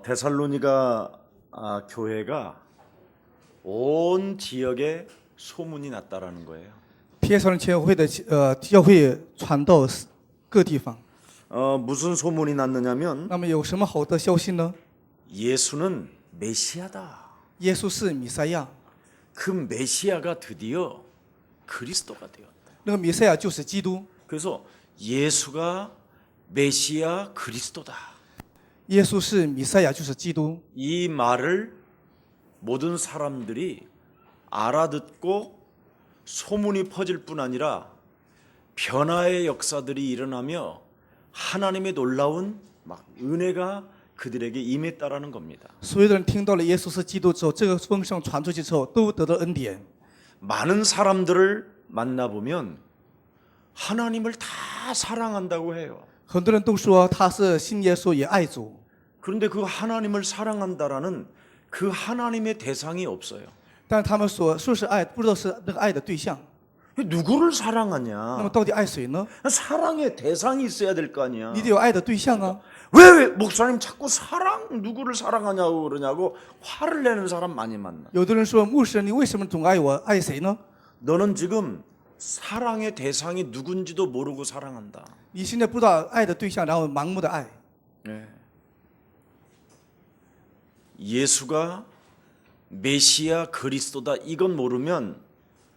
데살로니가 교회가 온 지역에 소문이 났다라는 거예요. 帖撒罗尼迦教会的教会传到各地方。 무슨 소문이 났느냐면 那么有什么好的消息呢？ 예수는 메시아다. 耶稣是弥赛亚， 그 메시아가 드디어 그리스도가 되었다. 那个弥赛亚就是基督。 그래서 예수가 메시아 그리스도다. 耶稣是弥赛亚，就是基督。 이 말을 모든 사람들이 알아듣고 소문이 퍼질 뿐 아니라 변화의 역사들이 일어나며 하나님의 놀라운 막 은혜가 그들에게 임했다라는 겁니다. 所有的人听到了耶稣是基督之后，这个风声传出去之后，都得到恩典。 많은 사람들을 만나보면 하나님을 다 사랑한다고 해요. 很多人都说他是信耶稣也爱主， 그런데 그 하나님을 사랑한다라는 그 하나님의 대상이 없어요. 但他们说是爱，不知道是那个爱的对象。 누구를 那么 사랑하냐? 到底爱谁呢？ 사랑의 대상이 있어야 될 거 아니야. 你得有爱的对象啊！ 왜 목사님 자꾸 누구를 사랑하냐고 그러냐고 화를 내는 사람 많이 만나. 有的人说牧师，你为什么总爱我？爱谁呢？ 너는 지금 사랑의 대상이 누군지도 모르고 사랑한다. 你现在不知道爱的对象，然后盲目的爱。 네. 예수가 메시아 그리스도다 이건 모르면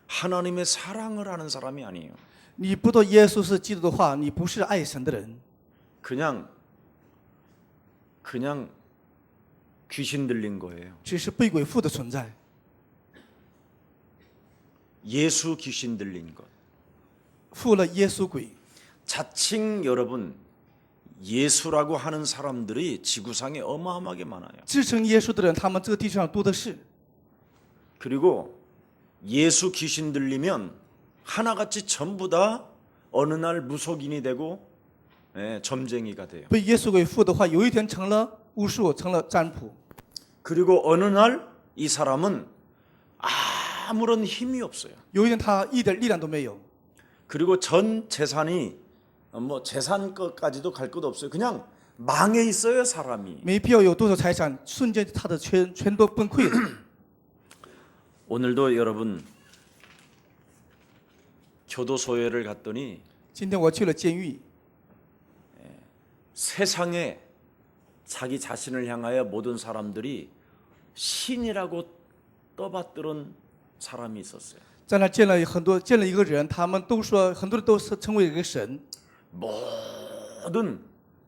하나님의 사랑을 하는 사람이 아니에요. 你不知道耶稣是基督的话，你不是爱神的人， 그냥 귀신 들린 거예요. 只是被鬼附的存在。 예수 귀신 들린 것. 附了耶稣鬼。 자칭 여러분 예수라고 하는 사람들이 지구상에 어마어마하게 많아요. 自称耶稣的人，他们这个地上多的是。 그리고 예수 귀신 들리면 하나같이 전부 다 어느 날 무속인이 되고 점쟁이가 돼요. 被耶稣鬼附的话，有一天成了巫术，成了占卜。 그리고 어느 날 이 사람은 아무런 힘이 없어요. 有一天他一点力量都没有， 그리고 전 재산이 뭐 재산 것까지도 갈 것도 없어요. 그냥 망해 있어요, 사람이. 没必要有多少财产，瞬间他的全都崩溃了。 오늘도 여러분 교도소에를 갔더니 今天我去了监狱， 세상에 자기 자신을 향하여 모든 사람들이 신이라고 떠받드는 사람이 있었어요. 在那见了一个人，他们都说很多人都是称为一个神， 모든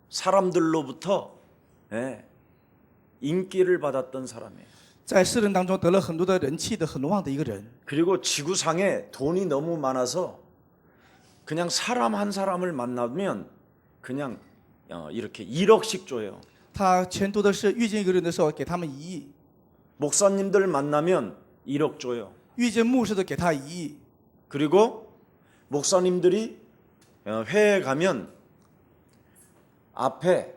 사람들로부터 인기를 받았던 사람이에요. 在世人当中得了很多的人气的很旺的一个人。 그리고 지구상에 돈이 너무 많아서 그냥 사람 한 사람을 만나면 그냥 이렇게 1억씩 줘요. 他钱多的是，遇见一个人的时候给他们1亿， 목사님들 만나면 1억 줘요. 遇见牧师的给他1亿， 그리고 목사님들이 회에 가면 앞에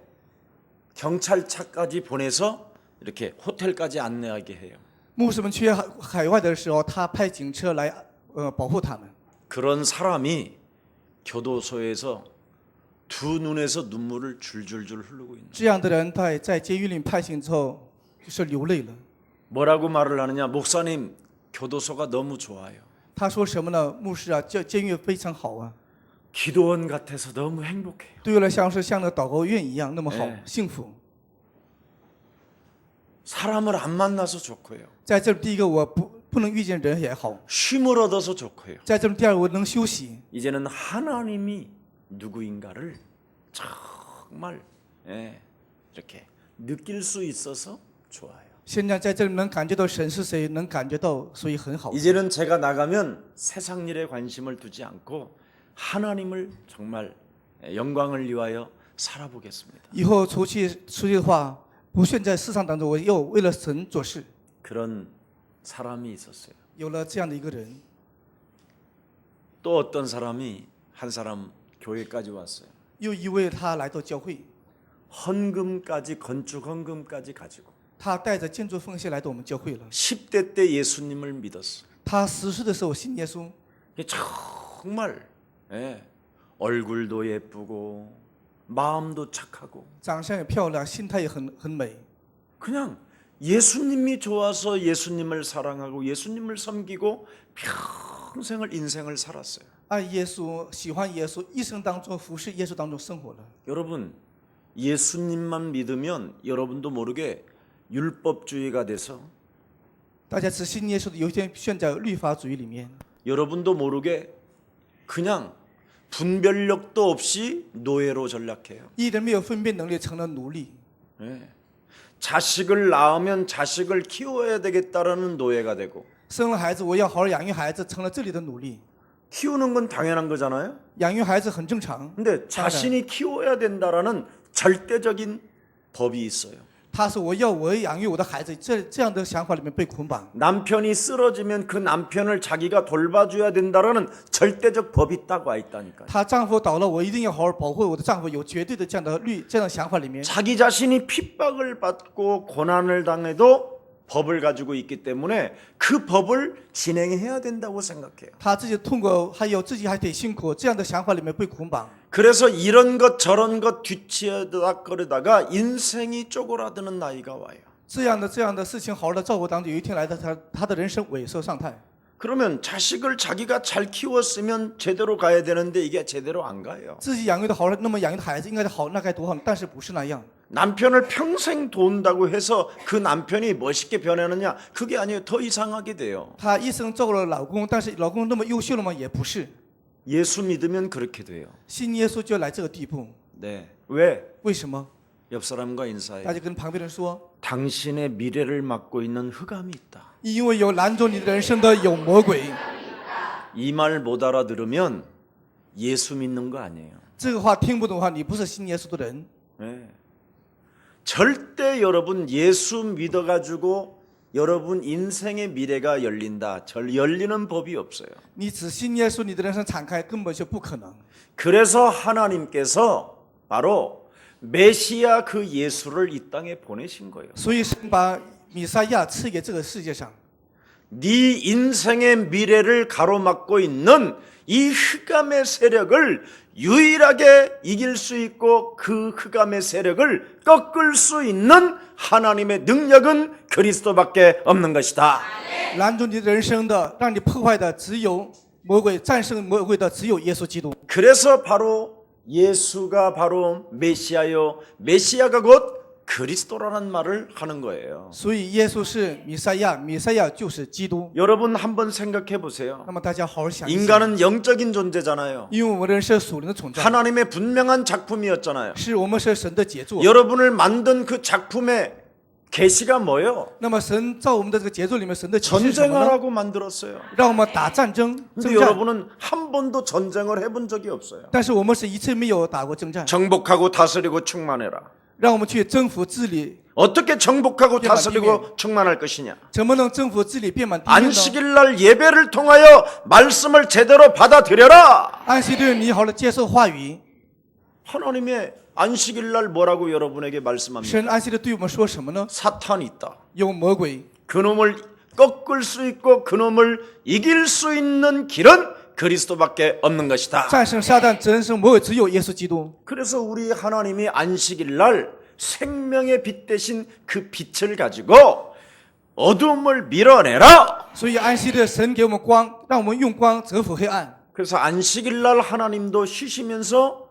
경찰차까지 보내서 이렇게 호텔까지 안내하게 해요. 牧师们去海外的时候，他派警车来保护他们。 그런 사람이 교도소에서 두 눈에서 눈물을 줄줄줄 흐르고 있는. 这样的人在监狱里判刑之后就是流泪了。 뭐라고 말을 하느냐? 목사님, 교도소가 너무 좋아요. 他说什么呢？牧师啊，监狱非常好啊， 기도원 같아서 너무 행복해요. 对我来像那祷告院一样那么好，幸福。 사람을 안 만나서 좋고요. 在这第一个，我不能遇见人也好； 쉼을 얻어서 좋고요. 在这第二，我能休息。 이제는 하나님이 누구인가를 정말 이렇게 느낄 수 있어서 좋아요. 现在在这里能感觉到神是谁，能感觉到，所以很好。 이제는 제가 나가면 세상 일에 관심을 두지 않고 하나님을 정말 영광을 위하여 살아보겠습니다. 以后出去的话，不限在市场当中，我要为了神做事。 그런 사람이 있었어요. 有了这样的一个人， 또 어떤 사람이 한 사람 교회까지 왔어요. 又一位他来到教会， 헌금까지 건축 헌금까지 가지고 他带着建筑奉献来到我们教会了。 10대 때 예수님을 믿었어요. 他10岁的时候信耶稣， 정말 얼굴도 예쁘고 마음도 착하고 长相也漂亮，心态也很美。 그냥 예수님이 좋아서 예수님을 사랑하고 예수님을 섬기고 평생을 인생을 살았어요. 爱耶稣，喜欢耶稣，一生当中服侍耶稣当中生活了。 여러분, 예수님만 믿으면 여러분도 모르게 율법주의가 돼서 大家只信耶稣的，有一天陷在律法主义里面， 여러분도 모르게 그냥 분별력도 없이 노예로 전락해요. 一人没有分辨能力，成了奴隶。 네. 자식을 낳으면 자식을 키워야 되겠다라는 노예가 되고 生了孩子，我要好好养育孩子，成了这里的奴隶。 키우는 건 당연한 거잖아요. 养育孩子很正常， 근데 자신이 키워야 된다라는 절대적인 법이 있어요. 他说我要养育我的孩子，这样的想法里面被捆绑。 남편이 쓰러지면 그 남편을 자기가 돌봐줘야 된다라는 절대적 법이 딱 와 있다니까요. 她丈夫倒了，我一定要好好保护我的丈夫，有绝对的这样的这样的想法里面。 자기 자신이 핍박을 받고 고난을 당해도 법을 가지고 있기 때문에 그 법을 진행해야 된다고 생각해요. 她自己痛苦，还有自己还得辛苦，这样的想法里面被捆绑。 그래서 이런 것 저런 것 뒤치다거리다가 인생이 쪼그라드는 나이가 와요. 这样的事情好好的照顾当中，有一天来到他的人生萎缩状态。 그러면 자식을 자기가 잘 키웠으면 제대로 가야 되는데 이게 제대로 안 가요. 自己养育的好了，那么养育的孩子应该是好，那该多好，但是不是那样。 남편을 평생 돈다고 해서 그 남편이 멋있게 변하느냐? 그게 아니에요. 더 이상하게 돼요. 她一生照顾了老公，但是老公那么优秀了吗？也不是。 예수 믿으면 그렇게 돼요. 信耶稣就来这个地步， 네. 왜? 为什么？ 옆 사람과 大 인사해요. 家跟旁边人说， 당신의 미래를 막고 있는 흑암이 있다. 因为有拦住你的人生的有魔鬼。 이 말 못 알아들으면 예수 믿는 거 아니에요. 这个话听不懂的话，你不是信耶稣的人。 네. 절대 여러분 예수 믿어가지고 여러분 인생의 미래가 열린다. 열리는 법이 없어요. 你只信耶稣，你的人生敞开根本就不可能。 그래서 하나님께서 바로 메시아 그 예수를 이 땅에 보내신 거예요. 所以神把弥赛亚赐给这个世界上。 네 인생의 미래를 가로막고 있는 이 흑암의 세력을 유일하게 이길 수 있고 그 흑암의 세력을 꺾을 수 있는 하나님의 능력은 그리스도밖에 없는 것이다. 拦住你人生的，让你破坏的只有魔鬼，战胜魔鬼的只有耶稣基督。 그래서 바로 예수가 바로 메시아요. 메시아가 곧 그리스도라는 말을 하는 거예요. 所以耶稣是弥赛亚，弥赛亚就是基督。 여러분 한번 생각해 보세요. 那么大家好好想一想， 인간은 영적인 존재잖아요. 因为我们人是属灵的存在， 하나님의 분명한 작품이었잖아요. 是我们是神的杰作。 여러분을 만든 그 작품의 계시가 뭐예요? 那么神在我们的这个杰作里面，神的启示是什么呢？ 전쟁하라고 만들었어요. 让我们打战争、 근데 征战。 여러분은 한 번도 전쟁을 해본 적이 없어요. 但是我们是一次没有打过征战， 정복하고 다스리고 충만해라. 让我们去征服治理， 어떻게 정복하고 다스리고 충만할 것이냐? 怎么能征服治理遍满地面呢？ 안식일 날 예배를 통하여 말씀을 제대로 받아들여라. 安息日你好了接受话语， 하나님의 안식일 날 뭐라고 여러분에게 말씀합니까? 神安息日对我们说什么呢？ 사탄이 있다. 有魔鬼， 그놈을 꺾을 수 있고 그놈을 이길 수 있는 길은 그리스도밖에 없는 것이다. 战胜撒旦、战胜魔鬼只有耶稣基督。 그래서 우리 하나님이 안식일 날 생명의 빛 대신 그 빛을 가지고 어둠을 밀어내라. 所以安息日神给我们光，让我们用光折服黑暗。 그래서 안식일 날 하나님도 쉬시면서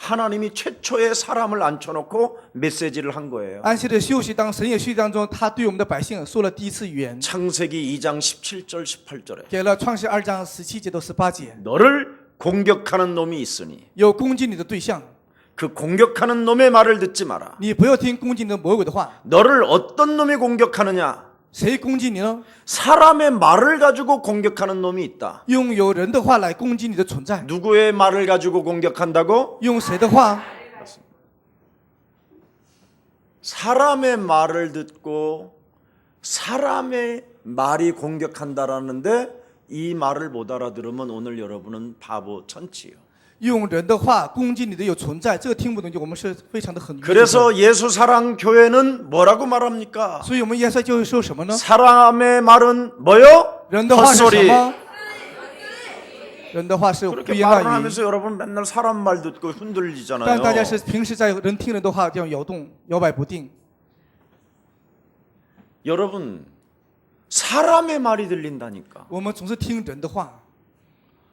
하나님이 최초의 사람을 앉혀놓고 메시지를 한 거예요. 安息日休息当神也休息当中，他对我们的百姓说了第一次预言， 창세기 2장 17절 18절에 给了创世2章17节到18节， 너를 공격하는 놈이 있으니 有攻击你的对象， 그 공격하는 놈의 말을 듣지 마라. 你不要听攻击你的魔鬼的话。 너를 어떤 놈이 공격하느냐? 谁攻击你呢？ 사람의 말을 가지고 공격하는 놈이 있다. 用有人的话来攻击你的存在， 누구의 말을 가지고 공격한다고? 用谁的话？ 사람의 말을 듣고 사람의 말이 공격한다라는데 이 말을 못 알아들으면 오늘 여러분은 바보 천치예요. 用人的话攻击你的有存在，这个听不懂就我们是非常的很愚蠢的。 그래서 예수사랑 교회는 뭐라고 말합니까? 所以我们耶稣就会说什么呢？ 사람의 말은 뭐요? 人的话是什 헛소리. 么？人的话是胡 그렇게 言 말을 乱语， 하면서 여러분 맨날 사람 말 듣고 但 흔들리잖아요. 大家是平时在人听人的话这样摇摆不定。 여러분, 사람의 말이 들린다니까. 我们总是听人的话，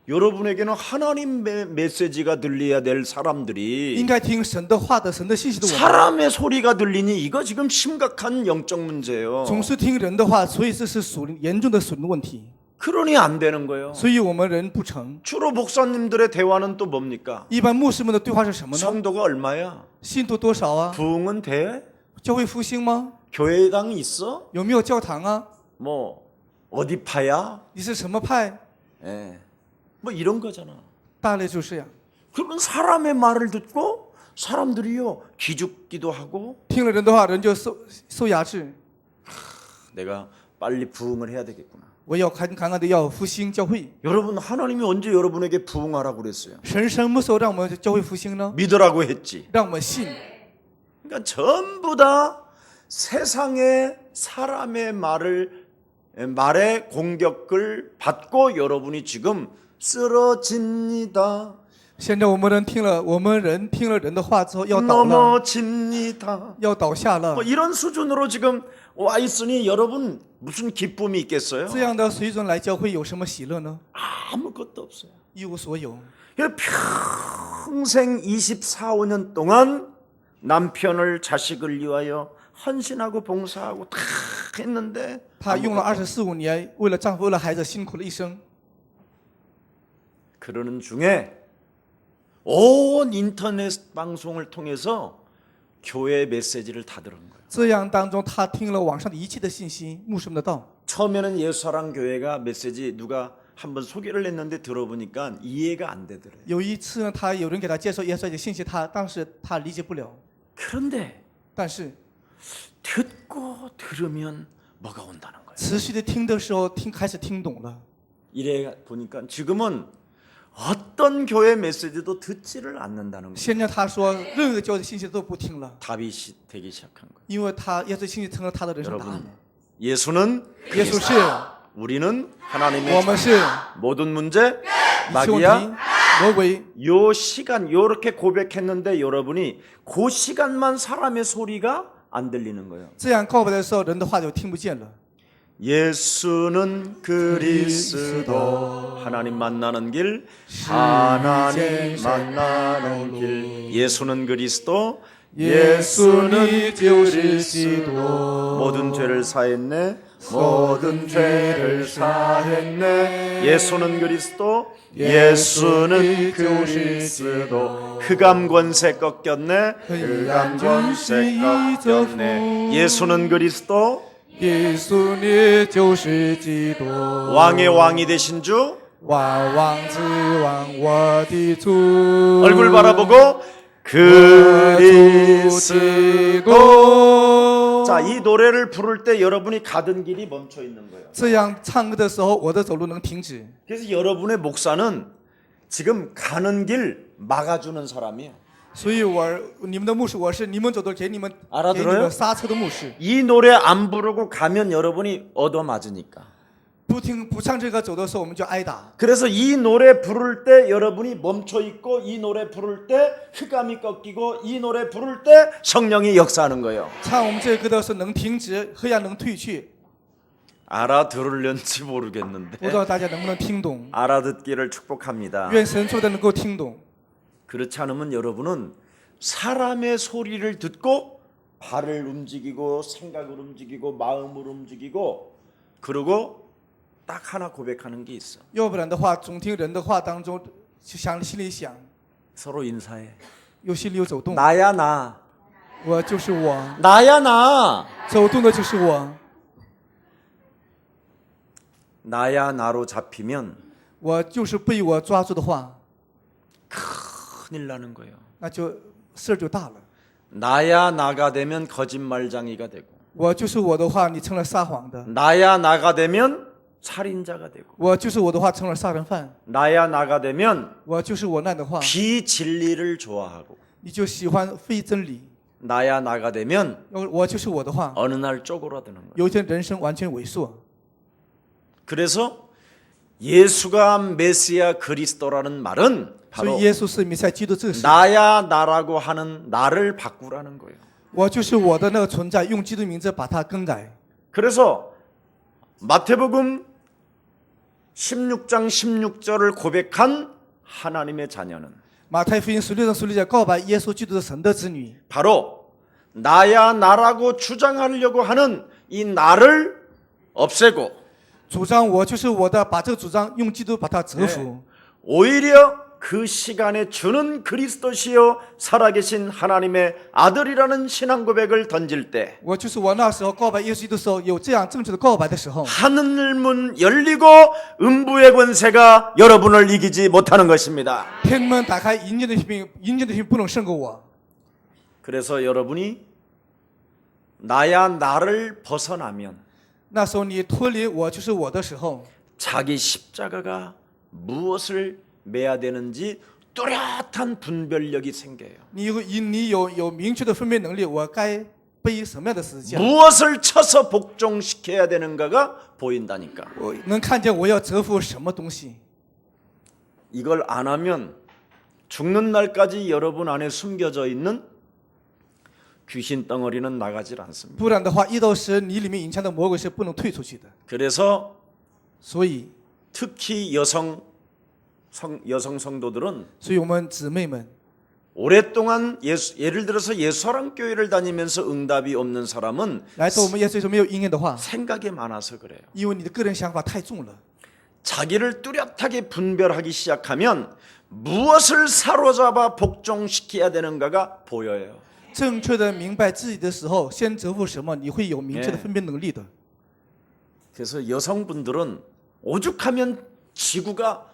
여러분에게는 하나님의 메시지가 들려야 될 应 사람들이 该听神的话的、神的信息的我们， 사람의 소리가 들리니 이거 지금 심각한 영적 문제예요. 总是听人的话，所以这是严重的属灵的问题。 그러니 안 되는 거예요. 所以我们人不成。 주로 목사님들의 대화는 또 뭡니까? 一般牧师们的对话是什么呢？ 성도가 얼마야? 信徒多少啊？ 부흥은 돼? 教会复兴吗？ 교회당 있어? 有没有教堂啊？ 뭐 어디 파야? 你是什么派？ 예. 뭐 이런 거잖아. 大类就是这样。 그러면 사람의 말을 듣고 사람들이요 기죽기도 하고 听了人的话，人就受压制。 내가 빨리 부흥을 해야 되겠구나. 我要赶赶的要复兴教会。 여러분, 하나님이 언제 여러분에게 부흥하라고 그랬어요? 神什么时候让我们教会复兴呢？ 믿으라고 했지. 让我们信。 그러니까 전부 다 세상의 사람의 말의 공격을 받고 여러분이 지금 쓰러집니다. 现在我们人听了人的话之后要倒了， 넘어집니다. 要倒下了 뭐 。 이런 수준으로 지금 와 있으니 여러분 무슨 기쁨이 있겠어요? 这样的水准来教会有什么喜乐呢？ 아무것도 없어요. 一无所有。 평생 24, 5년 동안 남편을 자식을 위하여 헌신하고 봉사하고 다 했는데 她用了24、5年，为了丈夫、为了孩子辛苦了一生。 그러는 중에 온 인터넷 방송을 통해서 교회 메시지를 다 들은 거예요. 这样当中，她听了网上的一切的信息，牧师们的道。 처음에는 예수사랑 교회가 메시지 누가 한번 소개를 했는데 들어보니까 이해가 안 되더래요. 有一次呢，有人给她介绍耶稣的信息，当时她理解不了。 그런데 但是 듣고 들으면 뭐가 온다는 거예요. 持续的听的时候，开始听懂了。 이래 보니까 지금은 어떤 교회 메시지도 듣지를 않는다는 거예요. 现在她说，任何教会的信息都不听了， 답이 되기 시작한 거예요. 因为耶稣信息成了她的人生答案 여러분, 。 예수는 耶稣是， 우리는 我 하나님의 们是 모든 문제 一切问题 마귀야 ，魔鬼。 요 시간 요렇게 고백했는데 여러분이 그 시간만 사람의 소리가 안 들리는 거예요. 这样告白的时候，人的话就听不见了。 예수는 그리스도 하나님 만나는 길 하나님 만나는 길 예수는 그리스도 예수는 그리스도 모든 죄를 사했네 모든 죄를 사했네 예수는 그리스도 예수는 그리스도 흑암 권세 꺾였네 흑암 권세 꺾였네 예수는 그리스도 耶稣你就是基督， 왕의 왕이 되신 주 万王之王，我的主。 얼굴 바라보고 그리스도 자, 이 노래를 부를 때 여러분이 가던 길이 멈춰 있는 거예요. 这样唱歌的时候，我的走路能停止。 그래서 여러분의 목사는 지금 가는 길 막아주는 사람이에요. 所以你们的牧师，我是你们走的给你们 알아들어요? 刹车的牧师。 이 노래 안 부르고 가면 여러분이 얻어맞으니까. 不唱这个走的时候，我们就挨打。 그래서 이 노래 부를 때 여러분이 멈춰 있고 이 노래 부를 때 흑암이 꺾이고 이 노래 부를 때 성령이 역사하는 거예요. 唱我们这个歌的时候能停止，黑暗能退去。 알아들을는지 不 모르겠는데 知道大家能不能听懂？ 알아듣기를 축복합니다. 愿神说的能够听懂。 그렇지 않으면 여러분은 사람의 소리를 듣고 발을 움직이고 생각을 움직이고 마음을 움직이고 그리고 딱 하나 고백하는 게 있어. 要不然的话，总听人的话当中，就心里想， 서로 인사해. 又心里有走动。 나야 나. 我就是我， 나야 나. 走动的就是我。 나야 나로 잡히면 我就是被我抓住的话， 큰일 나는 거예요. 那就事儿就大了。 나야 나가 되면 거짓말장이가 되고 我就是我的话，你成了撒谎的； 나야 나가 되면 살인자가 되고 我就是我的话，成了杀人犯； 나야 나가 되면 我就是我那样的话， 비진리를 좋아하고 你就喜欢非真理； 나야 나가 되면 我就是我的话， 어느 날 쪼그라드는 거예요. 有一天人生完全萎缩。 그래서 예수가 메시아 그리스도라는 말은 所以 바로 耶稣是弥赛基督，这个是 나야 나라고 하는 나를 바꾸라는 거예요. 我就是我的那个存在，用基督名字把它更改。 그래서 마태복음 16장 16절을 고백한 하나님의 자녀는 马太福音16章16节告白耶稣基督是神的子女， 바로 나야 나라고 주장하려고 하는 이 나를 없애고 主张我就是我的，把这个主张用基督把它折服。 오히려 그 시간에 주는 그리스도시요 살아계신 하나님의 아들이라는 신앙 고백을 던질 때 我就是我那时候告白耶稣基督的时候，有这样正确的告白的时候， 하늘문 열리고 음부의 권세가 여러분을 이기지 못하는 것입니다. 天门打开，阴间的兵不能胜过我。 그래서 여러분이 나야 나를 벗어나면 那时候你脱离我就是我的时候， 자기 십자가가 무엇을 매야 되는지 뚜렷한 분별력이 생겨요. 你有明确的分辨能力，我该背什么样的十字架， 무엇을 쳐서 복종시켜야 되는가가 보인다니까. 我能看见我要折服什么东西。 이걸 안 하면 죽는 날까지 여러분 안에 숨겨져 있는 귀신 덩어리는 나가질 않습니다. 不然的话，一到时你里面隐藏的魔鬼是不能退出去的。 그래서 所以， 특히 여성 성도들은 所以我们姊妹们， 오랫동안 예를 들어서 예수사랑 교회를 다니면서 응답이 없는 사람은 来到我们耶稣说没有应验的话， 생각이 많아서 그래요. 因为你的个人想法太重了。 자기를 뚜렷하게 분별하기 시작하면 무엇을 사로잡아 복종시켜야 되는가가 보여요. 正确的明白自己的时候，先折服什么，你会有明确的分辨能力的。 그래서 여성분들은 오죽하면 지구가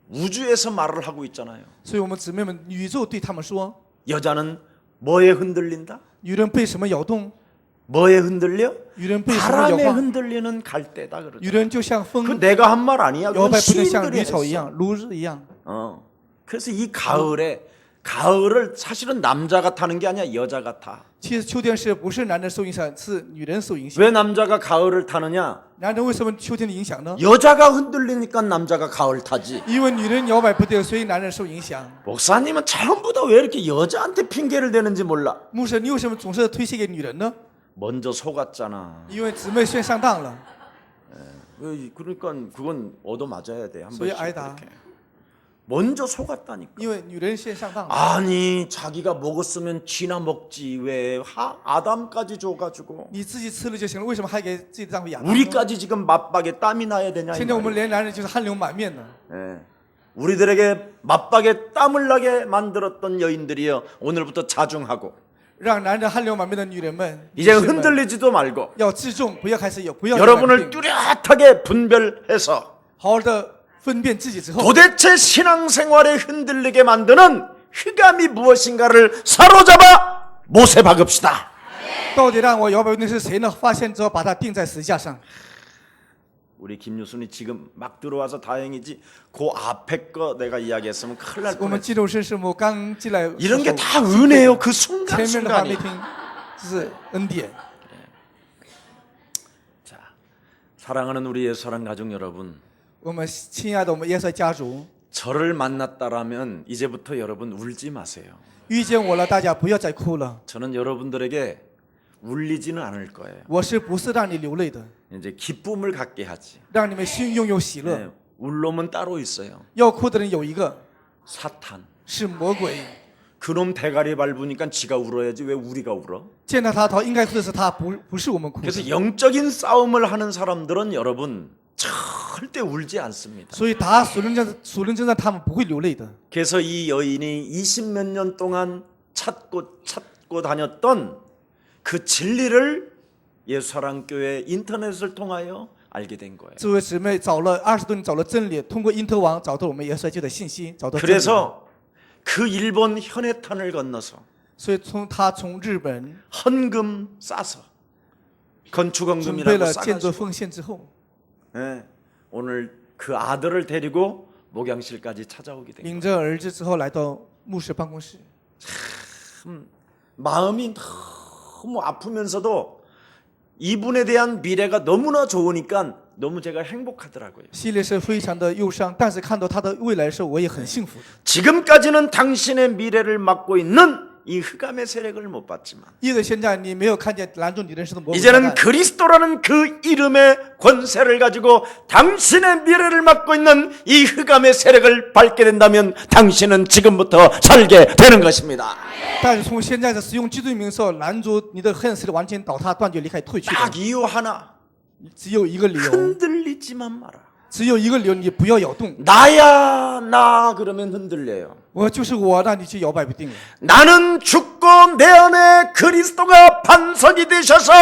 우주에서 말을 하고 있잖아요. 所以我们姊妹们，宇宙对他们说， 여자는 뭐에 흔들린다? 女人被什么摇动， 뭐에 흔들려? 女人被什么摇 바람에 晃， 흔들리는 갈대다 女 그러죠. 人就像 그 风 내가 한 말 아니야. 摇 그건 摆，不能像 시인들이 绿草一 했어. 样，如日一样。 그래서 이 가을을 사실은 남자가 타는 게 아니야. 여자가 타. 其实秋天是不是男人受影响，是女人受影响。 왜 남자가 가을을 타느냐? 男人为什么秋天的影响呢？ 여자가 흔들리니까 남자가 가을 타지. 因为女人摇摆不对，所以男人受影响。 목사님은 전부 다 왜 이렇게 여자한테 핑계를 대는지 몰라. 牧师，你为什么总是推卸给女人呢？ 먼저 속았잖아. 因为姊妹先上当了， 그러니까 그건 얻어 맞아야 돼. 한 所以 번씩 挨打。 그렇게. 먼저 속았다니까. 因为女人先上当了。 아니 자기가 먹었으면 쥐나 먹지 왜 아담까지 줘가지고 你自己吃了就行了，为什么还给自己的丈夫养呢？ 우리까지 지금 맞박에 땀이 나야 되냐? 이 现在我们 말이야. 连男人就是汗流满面的。 예. 우리들에게 맞박에 땀을 나게 만들었던 여인들이여 오늘부터 자중하고 让男人汗流满面的女人们， 이제 女士们 흔들리지도 말고 要自重，不要开始有，不要 여러분을 定 뚜렷하게 분별해서 好好的分辨自己之后， 도대체 신앙생활에 흔들리게 만드는 흑암이 무엇인가를 사로잡아 못에 박읍시다. 到底让我摇摆的是谁呢？发现之后，把它钉在十字架上。 우리 김유순이 지금 막 들어와서 다행이지 그 앞에 거 내가 이야기했으면 큰일 날 我们 뻔했어. 基督生师母刚进来， 이런 게 다 은혜요. 그 前面的话没 순간순간이. 听，这是恩典。 자, 사랑하는 우리 예수사랑 가족 여러분, 我们亲爱的我们耶稣家族， 저를 만났다라면 이제부터 여러분 울지 마세요. 遇见我了，大家不要再哭了。 저는 여러분들에게 울리지는 않을 거예요. 我是不是让你流泪的？ 이제 기쁨을 갖게 하지. 让你们心拥有喜乐。 네, 울 놈은 따로 있어요. 要哭的人有一个， 사탄. 是魔鬼。 그놈 대가리 밟으니까 지가 울어야지 왜 우리가 울어? 见到他头应该哭的是他，不是我们哭的。 그래서 영적인 싸움을 하는 사람들은 여러분 절대 울지 않습니다. 所以打属灵征战，他们不会流泪的。 그래서 이 여인이 20몇 년 동안 찾고 다녔던 그 진리를 예수사랑교회 인터넷을 통하여 알게 된 거예요. 这位姊妹找了20多年，找了真理，通过因特网找到我们耶稣教的信息，找到真理。 그래서 그 일본 현해탄을 건너서 所以他从日本 헌금 싸서 准备 건축헌금이라고 了建筑 싸가지고 奉献之后， 네, 오늘 그 아들을 데리고 목양실까지 찾아오게 된 거예요. 领着儿子之后来到牧师办公室， 마음이 너무 아프면서도 이분에 대한 미래가 너무나 좋으니까 너무 제가 행복하더라고요. 心里是非常的忧伤，但是看到他的未来的时候，我也很幸福。 지금까지는 당신의 미래를 맡고 있는 이 흑암의 세력을 못 봤지만 因为现在你没有看见拦住你人生的魔鬼撒 이제는 旦， 그리스도라는 그 이름의 권세를 가지고 당신의 미래를 맡고 있는 이 흑암의 세력을 밟게 된다면 당신은 지금부터 살게 되는 것입니다. 但是从现在的使用基督的名时候拦住你的黑暗势力完全倒塌断绝离开退去的， 딱 이유 하나. 只有一个理由， 흔들리지만 마라. 只有一个理由，你不要摇动。 나야 나 그러면 흔들려요. 我就是我，让你去摇摆不定了。 나는 죽고 내 안에 그리스도가 반석이 되셔서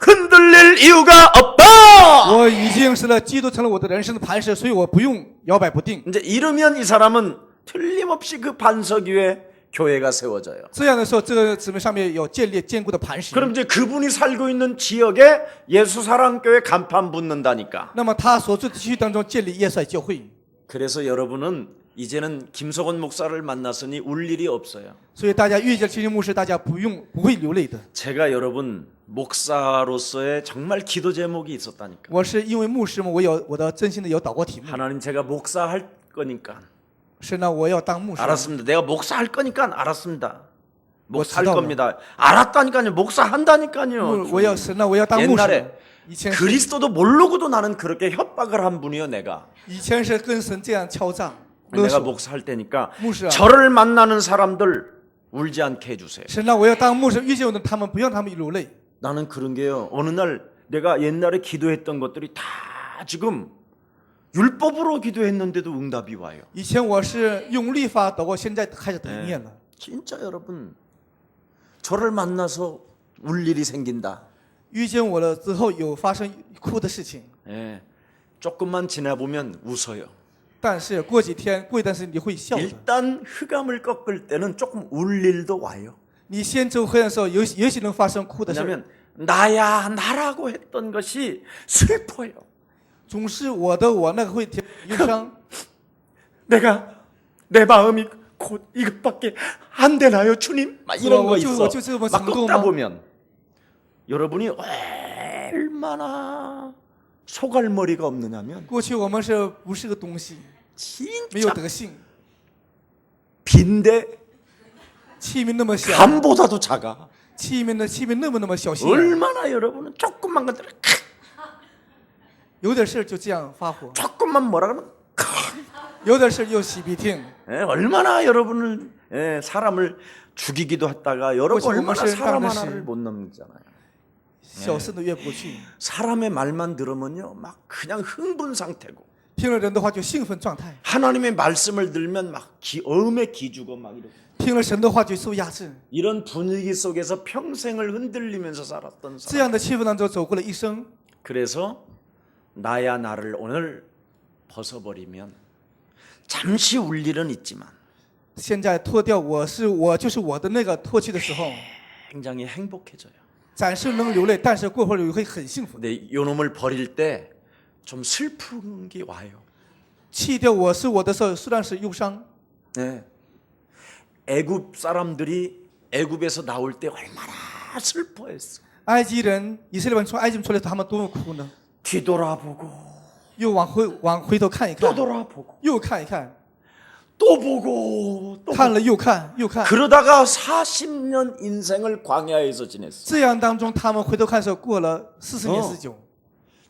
흔들릴 이유가 없다. 我已经是了，基督成了我的人生的磐石，所以我不用摇摆不定。 이제 이러면 이 사람은 틀림없이 그 반석 위에 교회가 세워져요. 这样的时候，这个姊妹上面有建立坚固的磐石。 그럼 이제 그분이 살고 있는 지역에 예수 사랑교회 간판 붙는다니까. 那么他所住的区域当中建立耶稣爱教会， 그래서 여러분은 이제는 김석원 목사를 만났으니 울 일이 없어요. 所以大家遇见金星牧师，大家不会流泪的。 제가 여러분 목사로서의 정말 기도 제목이 있었다니까. 我是因为牧师嘛，我有我的真心的有祷告题目， 하나님 제가 목사할 거니까. 是呢，我要当牧师。 알았습니다. 내가 목사할 거니까 알았습니다. 목사할 지도하고. 겁니다. 알았다니까요. 목사한다니까요. 我要是呢，我要当牧师 옛날에 。以前是 그리스도도 모르고도 나는 그렇게 협박을 한 분이요. 내가 以前是跟神这样敲诈勒 내가 索。 목사할 때니까 목사. 저를 만나는 사람들 울지 않게 해주세요. 神呢，我要当牧师，遇见我的他们不让他们流泪。 나는 그런 게요. 어느 날 내가 옛날에 기도했던 것들이 다 지금 율법으로 기도했는데도 응답이 와요. 以前我是用律法祷告，现在开始得念了。 진짜 여러분 저를 만나서 울 일이 생긴다. 遇见我了之后，有发生哭的事情， 예, 조금만 지나보면 웃어요. 但是过几天，过一段时间你会笑的。 일단 흑암을 꺾을 때는 조금 울 일도 와요. 你先走黑暗的时候，也许能发生哭的事。 왜냐하면 나야 나라고 했던 것이 슬퍼요. 总是我的我那个会忧伤。 내가 내 마음이 곧 이것밖에 안 되나요, 주님? 막 이런 거 있어. 막 꺾다 보면 여러분이 얼마나 소갈머리가 없느냐면 过去我们是不是个东西，没有 진짜 德性， 빈대 器皿那么小， 감보다도 작아. 器皿那么小心眼， 얼마나 여러분은 조금만 것들有点事就这样发火， 조금만 뭐라 그러면 有点事又洗鼻涕。 얼마나 여러분을 사람을 죽이기도 했다가 여러분 그렇죠. 얼마나 그것을 사람 당연시. 하나를 못 넘기잖아요. 小事都越不过去， 사람의 말만 들으면요 막 그냥 흥분 상태고 听了人的话就兴奋状态， 하나님의 말씀을 들면 막 엄에 기주고 막 이러고 听了神的话就受压制。 이런 분위기 속에서 평생을 흔들리면서 살았던 这 사람. 样的气氛当中走过了一生， 그래서 나야 나를 오늘 벗어버리면 잠시 울 일은 있지만 现在脱掉我就是我的那个脱去的时候， 굉장히 행복해져요. 暂时能流泪，但是过会儿会很幸福。 근데 요놈을 버릴 때 좀 슬픈 게 와요. 弃掉我是我的时候，虽然是忧伤。 네. 애굽 사람들이 애굽에서 나올 때 얼마나 슬퍼했어. 埃及人、以色列人从埃及出来，他们多么哭呢？ 뒤돌아보고 又往回头看一 또 看， 돌아보고 又看一看， 또 보고 또 看了又看，又看。 그러다가 40년 인생을 광야에서 지냈어. 这样当中，他们回头看的时候，过了40年40久，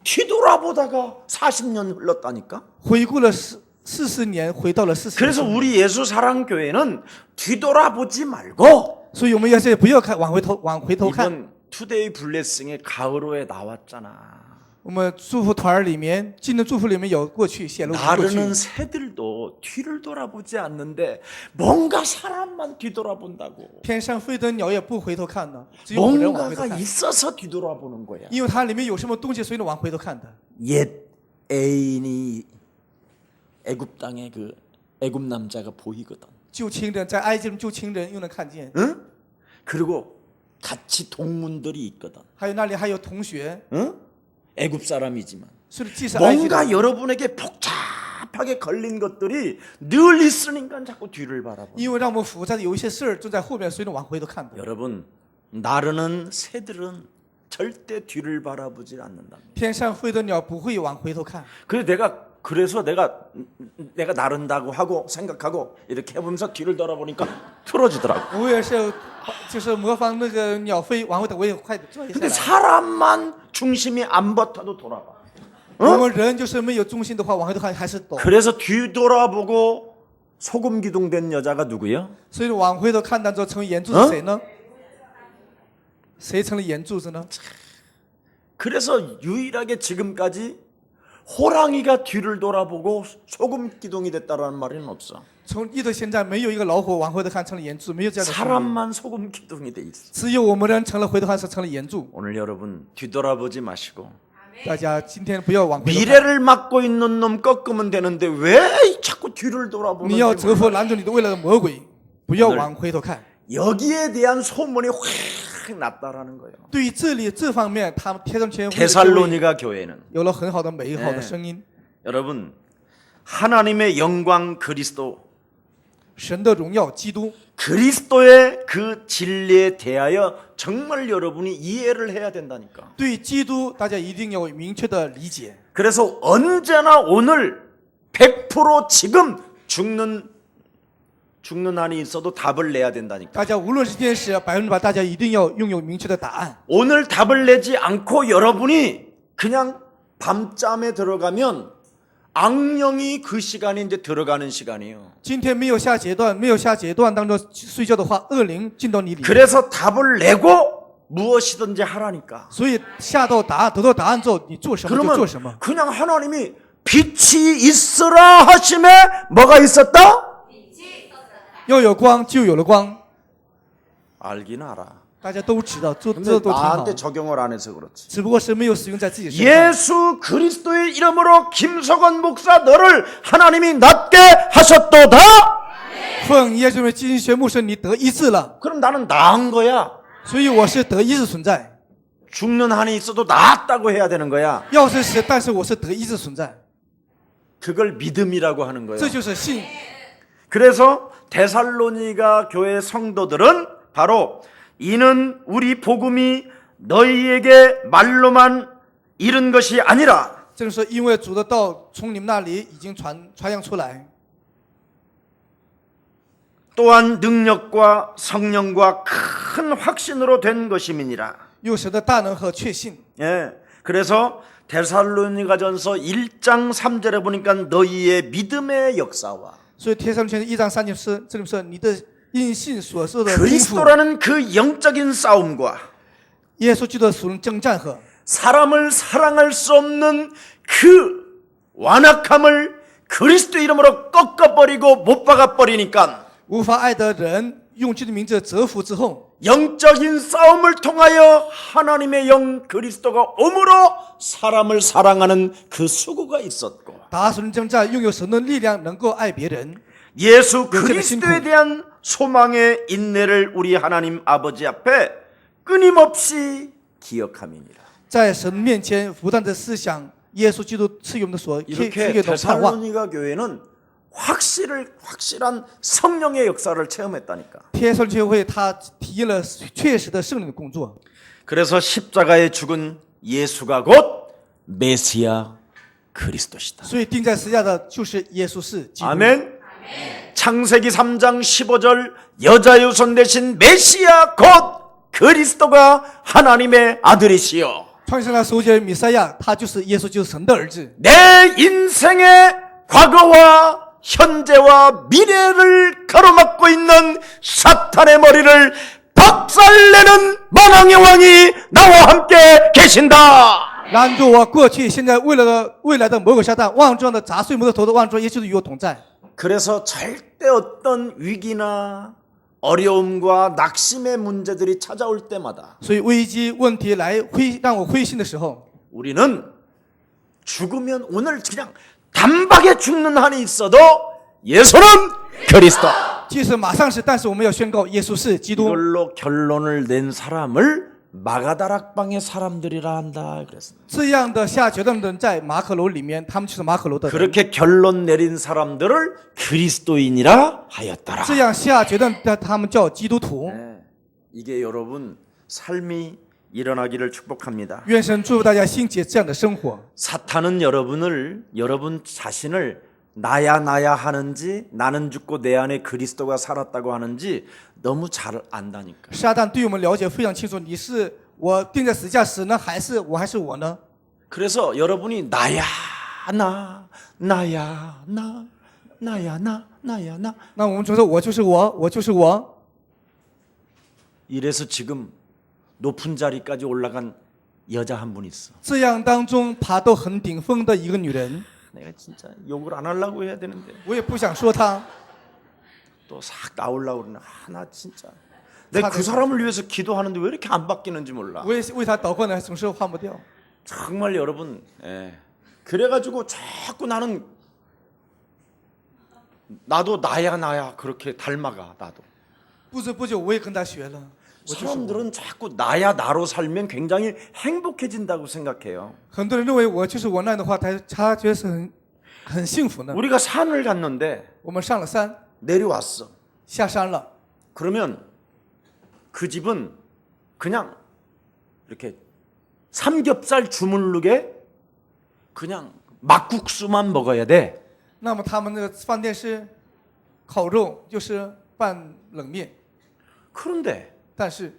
뒤돌아보다가 40년 흘렀다니까. 回顾了40年，回到了40 그래서 年。 우리 예수 사랑 교회는 뒤돌아보지 말고 所以我们要是不要看，往回头看。 이번 투데이 블레싱의 가을호에 나왔잖아. 我们祝福团里面，今天祝福里面有过去显露过去。 나르는 새들도 뒤를 돌아보지 않는데 뭔가 사람만 뒤돌아본다고. 天上飞的鸟也不回头看的，只有人往回头 뭔가가 看， 있어서 뒤돌아보는 거야. 因为它里面有什么东西，所以呢往回头看的。 옛 애인이 애굽 땅에 그 애굽 남자가 보이거든. 旧情人在埃及人旧情人又能看见， 응? 그리고 같이 동문들이 있거든. 还有那里还有同学， 응? 애굽 사람이지만 是既是埃及 뭔가 人， 여러분에게 복잡하게 걸린 것들이 늘 있으니까 자꾸 뒤를 바라보. 因为让我们复杂的有一些事儿正在后面，所以呢往回头看的。 여러분 나르는 새들은 절대 뒤를 바라보지 않는답니다. 天上飞的鸟不会往回头看， 그래서 내가 그래서 내가 나른다고 하고 생각하고 이렇게 해보면서 뒤를 돌아보니까 틀어지더라고. 我也是，就是模仿那个鸟飞往回的，我也快坐下 근데 来。 사람만 중심이 안 버텨도 돌아가. 我们人就是没有中心的话，往回头看还是抖。 그래서 뒤돌아보고 소금 기둥된 여자가 누구예요? 所以往回头看当中成为眼柱是谁呢？谁成了眼柱子呢？ 그래서 유일하게 지금까지 호랑이가 뒤를 돌아보고 소금 기둥이 됐다라는 말은 없어. 从一直现在没有一个老虎往回头看成了眼柱，没有这样的说明。 사람만 소금 기둥이 돼 있어. 只有我们人成了回头看是成了眼柱。 오늘 여러분 뒤돌아보지 마시고 大家今天不要往回头看， 미래를 막고 있는 놈 꺾으면 되는데 왜 자꾸 뒤를 你要 돌아보는지 折服拦住你的未来的魔鬼，不要往回头看。 여기에 대한 소문이 확 났다라는 거예요. 对于这方面，他们贴上前 데살로니가 교회는 有了很好的美好的声音。 여러분 하나님의 영광 그리스도 神的荣耀，基督， 그리스도의 그 진리에 대하여 정말 여러분이 이해를 해야 된다니까. 对基督，大家一定要有明确的理解。 그래서 언제나 오늘 100% 지금 죽는 한이 있어도 답을 내야 된다니까. 大家无论是这件事100%，大家一定要拥有明确的答案。 오늘 답을 내지 않고 여러분이 그냥 밤잠에 들어가면 악령이 그 시간에 이제 들어가는 시간이에요. 今天没有下阶段，没有下阶段当中睡觉的话，恶灵进到你里面。 그래서 답을 내고 무엇이든지 하라니까. 所以下到答案，得到答案之后，你做什么就做什么。 그냥 하나님이 빛이 있으라 하심에 뭐가 있었다? 要有光，就有了光。 알긴 알아. 大家都知道，这 근데 都挺好 나한테 。 적용을 안 해서 그렇지. 只不过是没有使用在自己身上。 예수 그리스도의 이름으로 김석원 목사 너를 하나님이 낫게 하셨도다. 奉耶稣的基督宣牧师，你得医治了， 그럼 나는 나은 거야. 所以我是得医治存在。 죽는 한이 있어도 나았다고 해야 되는 거야. 要是死，但是我是得医治存在， 그걸 믿음이라고 하는 거야. 这就是信。 그래서 데살로니가 교회 성도들은 바로 이는 우리 복음이 너희에게 말로만 이른 것이 아니라 正是因为主的道从你们那里已经传扬出来， 또한 능력과 성령과 큰 확신으로 된 것임이니라. 有神的大能和确信。 예. 그래서 데살로니가전서 1장 3절에 보니까 너희의 믿음의 역사와 所以贴上去1章3节是这里说你的因信所受的丰富， 그리스도라는 그 영적인 싸움과 耶稣基督的属灵征战和 사람을 사랑할 수 없는 그 완악함을 그리스도 이름으로 꺾어버리고 못 박아버리니까 无法爱的人用基督的名字折服之后， 영적인 싸움을 통하여 하나님의 영 그리스도가 om으로 사람을 사랑하는 그 수고가 있었고 打属灵征战，拥有神的力量，能够爱别人。 예수 그리스도에 대한 소망의 인내를 우리 하나님 아버지 앞에 끊임없이 기억함이니라. 在神面前不断的思想耶稣基督赐予我们的所 이렇게 赐予的盼望。 데살로니가 교회는 확실한 성령의 역사를 체험했다니까. 天上教会他体验了确实的圣灵的工作， 그래서 십자가에 죽은 예수가 곧 메시아 그리스도시다. 所以钉在十字架的就是耶稣是基督。 아멘. 창세기 3장 15절 여자 유손 대신 메시아 곧 그리스도가 하나님의 아들이시요. 创世的首节弥赛亚，他就是耶稣，就是神的儿子。 내 인생의 과거와 현재와 미래를 가로막고 있는 사탄의 머리를 박살내는 만왕의 왕이 나와 함께 계신다. 拦住我过去、现在、未来的魔鬼撒旦，万状的砸碎魔的头的万状，耶稣与我同在。 그래서 절대 어떤 위기나 어려움과 낙심의 문제들이 찾아올 때마다 所以危机问题来让我灰心的时候， 우리는 죽으면 오늘 그냥 단박에 죽는 한이 있어도 예수는 그리스도. 即使马上是，但是我们要宣告耶稣是基督。 이걸로 결론을 낸 사람을 마가다락방의 사람들이라 한다 그랬습니다. 这样的下决断的人在马可楼里面，他们就是马可楼的人。 그렇게 결론 내린 사람들을 그리스도인이라 하였더라. 这样下决断的他们叫基督徒。 네, 이게 여러분 삶이 일어나기를 축복합니다. 愿神祝福大家兴起这样的生活。 사탄은 여러분 자신을 나야 하는지 나는 죽고 내 안에 그리스도가 살았다고 하는지 너무 잘 안다니까. 撒旦对我们了解非常清楚，你是我钉在十字架时呢，还是我呢？ 그래서 여러분이 나야 나 나야 나 나야 나 나야 나 那我们就说我就是我，我就是我。 이래서 지금 높은 자리까지 올라간 여자 한 분 있어. 这样当中爬到很顶峰的一个女人， 내가 진짜 욕을 안 하려고 해야 되는데 我也不想说她， 또 싹 나오려고 그러네. 나 진짜 내가 그 사람을 위해서 기도하는데 왜 이렇게 안 바뀌는지 몰라. 我也为她祷告呢，总是换不掉。 정말 여러분, 그래가지고 자꾸 나도 나야 그렇게 닮아가. 나도 不知不觉我也跟她学了。我就是我 사람들은 자꾸 나야 나로 살면 굉장히 행복해진다고 생각해요. 很多人认为我就是我那样的话，他觉得是很幸福呢。 우리가 산을 갔는데 我们上了山， 내려왔어. 下山了， 그러면 그 집은 그냥 이렇게 삼겹살 주물르게 그냥 막국수만 먹어야 돼. 那么他们那个饭店是烤肉，就是拌冷面， 그런데 但是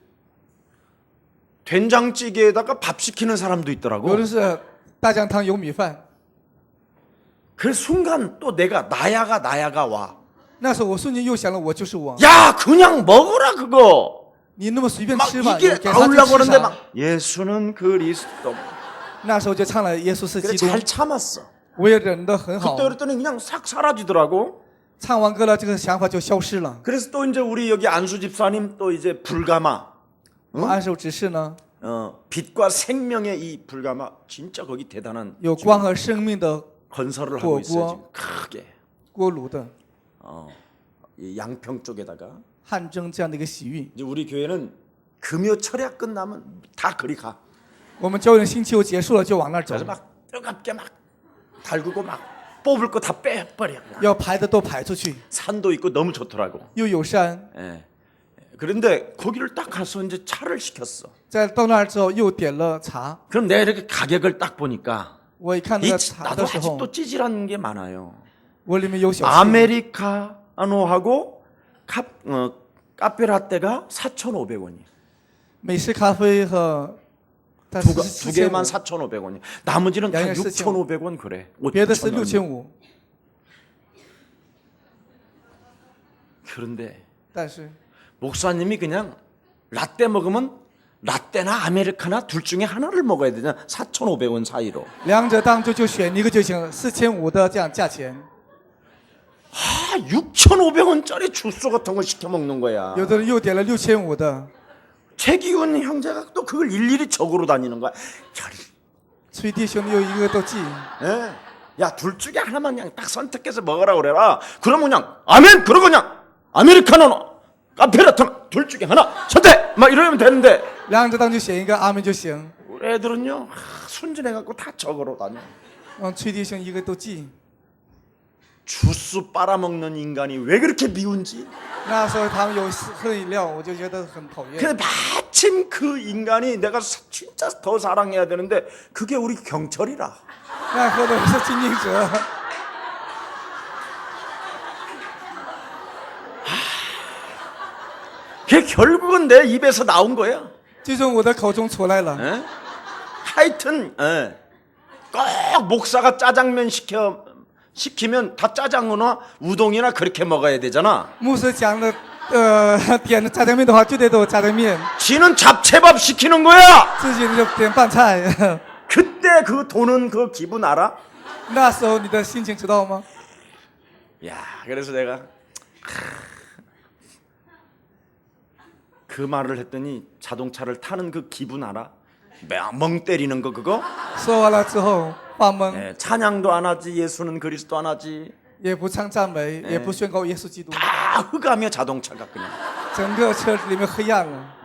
된장찌개에다가 밥 시키는 사람도 有 있더라고. 的是大酱汤有米饭。 그 순간 또 내가 나야가 와. 那时候我瞬间又想了，我就是我。 야 그냥 먹어라 그거. 你那么随便 막 吃吧， 이게 给他去 나오려고 吃 하는데 啥？ 막 예수는 그리스도. 那时候就唱了耶稣是 그래 基督， 잘 참았어. 我也忍得很好 그때 。 그랬더니 그냥 싹 사라지더라고. 唱完歌了，这个想法就消失了。 그래서 또 이제 우리 여기 안수 집사님 또 이제 불가마. 我们按手指示呢， 빛과 생명의 이 불가마 진짜 거기 대단한 有光和生命的 건설을 하고 있어요. 지금 고고. 크게. 锅炉的 이 양평 쪽에다가 汗蒸这样的一个洗浴。 이제 우리 교회는 금요 철야 끝나면 다 그리 가. 我们教会星期五结束了就往那儿走 그래서 ， 막 뜨겁게 막 달구고 막 뽑을 거 다 빼버려. 要排的都排出去， 산도 있고 너무 좋더라고. 又有山。 예. 그런데 거기를 딱 가서 이제 차를 시켰어. 在到那儿之后又点了茶， 그럼 내가 이렇게 가격을 딱 보니까 我一看那 이 个茶 나도 的时候， 아직도 찌질한 게 많아요. 我里面有小气。 아메리카노하고 카페라떼가 4,500원이야. 美式咖啡和，但 두 是 개만 4500， 4,500원이야. 나머지는 다 양이 6,500원 그래. 别的是 5,000원. 6500。 그런데 但是 목사님이 그냥 라떼 먹으면 라떼나 아메리카나 둘 중에 하나를 먹어야 되잖아. 4,500원 사이로. 两者当中就选一个就行，4500的这样价钱。 아, 6,500원짜리 주스 같은 걸 시켜 먹는 거야. 有的人又点了6500的， 최기훈 형제가 또 그걸 일일이 적으러 다니는 거야. 야, 崔弟兄又一个都记。 예. 야, 둘 중에 하나만 그냥 딱 선택해서 먹으라 그래라. 그러면 그냥 아멘. 그러고 그냥 아메리카노, 카페라떼 둘 중에 하나 선택. 막 이러면 되는데 两者当中就选一个，阿门就行。 우리 애들은요 순진해 갖고 다 적으러 다녀. 崔弟兄一个都记。 주스 빨아먹는 인간이 왜 그렇게 미운지. 那时候他们有喝饮料，我就觉得很讨厌。 근데 마침 그 인간이 내가 진짜 더 사랑해야 되는데 그게 우리 경철이라. 那喝的是金敬哲， 그게 결국은 내 입에서 나온 거야. 最终我的口中出来了。 예? 하여튼 꼭 목사가 짜장면 시키면 다 짜장면이나 우동이나 그렇게 먹어야 되잖아. 牧师讲的，点的炸酱面的话，就得都炸酱面， 지는 잡채밥 시키는 거야. 自己就点饭菜。 그때 그 도는 그 기분 알아? 那时候你的心情知道吗？ 야, 그래서 내가 그 말을 했더니 자동차를 타는 그 기분 알아? 멍 때리는 거 그거? 说完了之后发懵， 찬양도 안 하지, 예수는 그리스도 안 하지. 也不唱赞美，也不宣告耶稣基督， 다 흑암이야 자동차가 그냥. 整个车子里面黑暗了。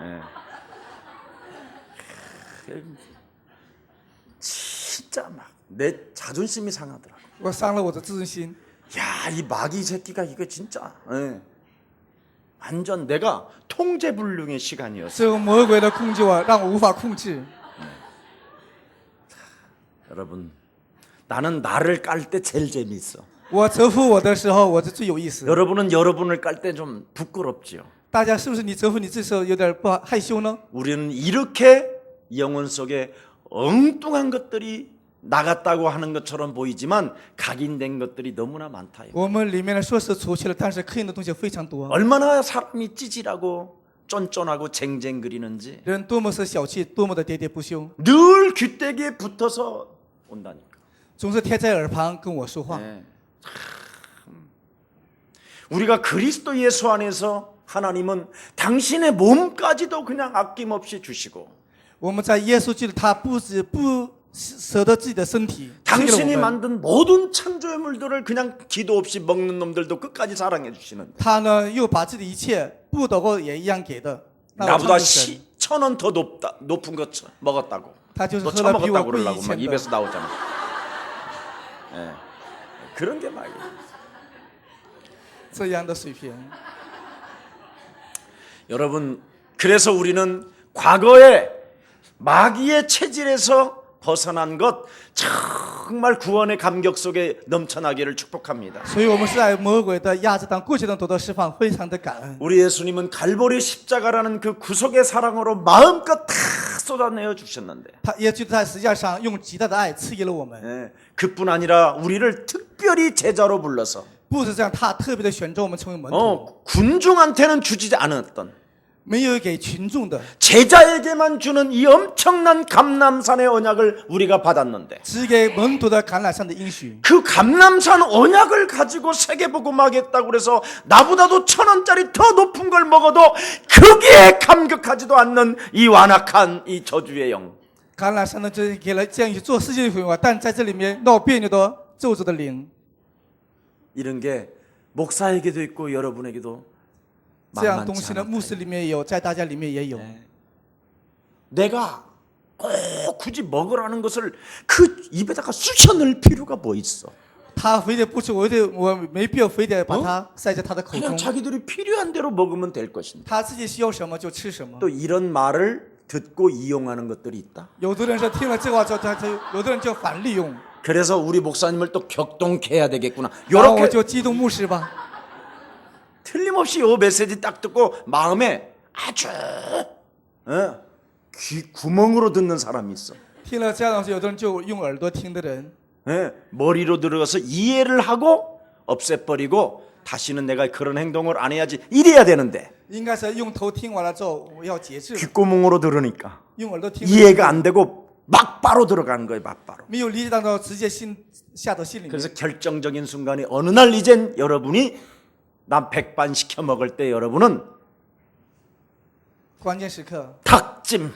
진짜 막 내 자존심이 상하더라. 我伤了我的自尊心。 야, 이 마귀 새끼가 이거 진짜. 완전 내가 통제불능의 시간이었어. 这个魔鬼的控制我，让我无法控制。 여러분, 나는 나를 깔 때 제일 재미있어. 我折服我的时候，我是最有意思。 여러분은 여러분을 깔 때 좀 부끄럽지요. 大家是不是你折服你自己的时候有点不好害羞呢？ 우리는 이렇게 영혼 속에 엉뚱한 것들이 나갔다고 하는 것처럼 보이지만 각인된 것들이 너무나 많다요. 我们里面的说是出去了，但是刻印的东西非常多。 얼마나 사람이 찌질하고 쫀쫀하고 쟁쟁거리는지 人多么是小气，多么的喋喋不休， 늘 귀때기에 붙어서 온다니까. 总是贴在耳旁跟我说话。 네. 우리가 그리스도 예수 안에서 하나님은 당신의 몸까지도 그냥 아낌없이 주시고 我们在耶稣基督，他不止不舍得自己的身体，赐给了 당신이 我们。 만든 모든 창조물들을 그냥 기도 없이 먹는 놈들도 끝까지 사랑해 주시는데 他呢又把自己的一切不祷告也一样给的。那我 나보다 唱神， 10,000원 더 높은 거 먹었다고 他就是 너 喝了比我 처먹었다고 贵 그러려고 1000 막 的。 입에서 나오잖아. 예. 그런 게 말이에요. 这样的水平， 여러분, 그래서 우리는 과거에 마귀의 체질에서 벗어난 것 정말 구원의 감격 속에 넘쳐나기를 축복합니다. 所以我们是在魔鬼的压制当过去当得到释放，非常的感恩。 우리 예수님은 갈보리 십자가라는 그 구속의 사랑으로 마음껏 다 쏟아내어 주셨는데 他耶稣在十字架上用极大的爱赐给了我们， 예, 그뿐 아니라 우리를 특별히 제자로 불러서 不是这样，他特别的选中我们成为门徒， 군중한테는 주지 않았던 没有给群众的， 제자에게만 주는 이 엄청난 감람산의 언약을 우리가 받았는데 只给门徒的橄榄上的应许。 그 감람산 언약을 가지고 세계복음하겠다고 그래서 나보다도 1,000원짜리 더 높은 걸 먹어도 거기에 감격하지도 않는 이 완악한 이 저주의 영. 橄榄山呢，就是给了这样去做世界的福音，但在这里面闹别扭的咒诅的灵， 이런 게 목사에게도 있고 여러분에게도 这样东 만만치 西呢， 않을 牧师里面也有，在大家里面也有。 내가 꼭 굳이 먹으라는 것을 그 입에다가 쑤셔 넣을 필요가 뭐 있어? 他非得不吃，我没必要非得把它塞在他的口 그냥 中。 자기들이 필요한 대로 먹으면 될 것인데 他自己需要什么就吃什么。 또 이런 말을 듣고 이용하는 것들이 있다. 有的人说听了这话之后，有的人就反利用， 그래서 우리 목사님을 또 격동케 해야 되겠구나. 然后我 요렇게 就激动牧师吧。 틀림없이 요 메시지 딱 듣고 마음에 아주 귀 구멍으로 듣는 사람이 있어. 听了这样的东西，有的人就用耳朵听的人， 머리로 들어가서 이해를 하고 없애버리고 다시는 내가 그런 행동을 안 해야지 이래야 되는데 应该是用头听完了之后，我要节制， 귓구멍으로 들으니까 用耳朵听的人 이해가 안 되고 막바로 들어가는 거예요. 막바로. 没有理解到，直接下到心里面。 그래서 결정적인 순간에 어느 날 이젠 여러분이 남 백반 시켜 먹을 때 여러분은 关键时刻， 닭찜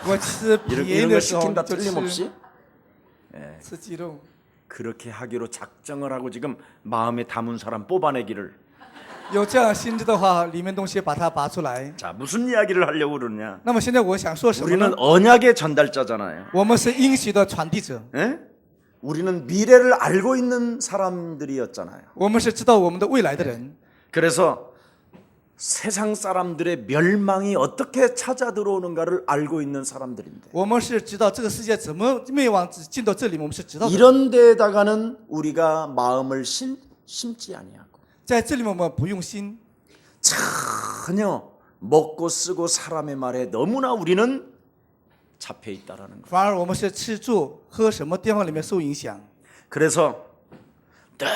我吃 이런 便宜 거 的时候 시킨다 就 틀림없이 吃鸡肉。 그렇게 하기로 작정을 하고 지금 마음에 담은 사람 뽑아내기를. 有这样心智的话，里面东西把它拔出来。 자, 무슨 이야기를 하려고 그러냐? 那么现在我想说什么呢 우리는 ？ 언약의 전달자잖아요. 我们是应许的传递者， 예? 우리는 미래를 알고 있는 사람들이었잖아요. 我们是知道我们的未来的人。 그래서 세상 사람들의 멸망이 어떻게 찾아 들어오는가를 알고 있는 사람들인데 我们是知道这个世界怎么灭亡进到这里面，我们是知道的。 이런 데에다가는 우리가 마음을 심지 아니하고 在这里面我们不用心， 전혀 먹고 쓰고 사람의 말에 너무나 우리는 잡혀 있다라는 거. 反而我们是吃住喝什么地方里面受影响。 그래서 늘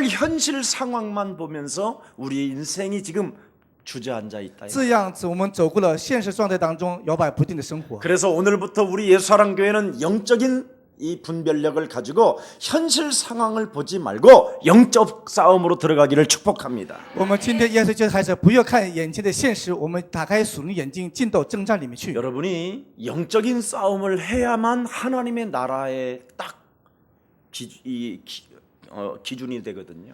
현실 상황만 보면서 우리 인생이 지금 주저앉아 있다. 这样子，我们走过了现实状态当中摇摆不定的生活。 그래서 오늘부터 우리 예수사랑교회는 영적인 이 분별력을 가지고 현실 상황을 보지 말고 영적 싸움으로 들어가기를 축복합니다. 我们今天耶稣就开始不要看眼前的现实，我们打开属灵眼睛，进到征战里面去。 여러분이 영적인 싸움을 해야만 하나님의 나라의 딱 기준이 되거든요.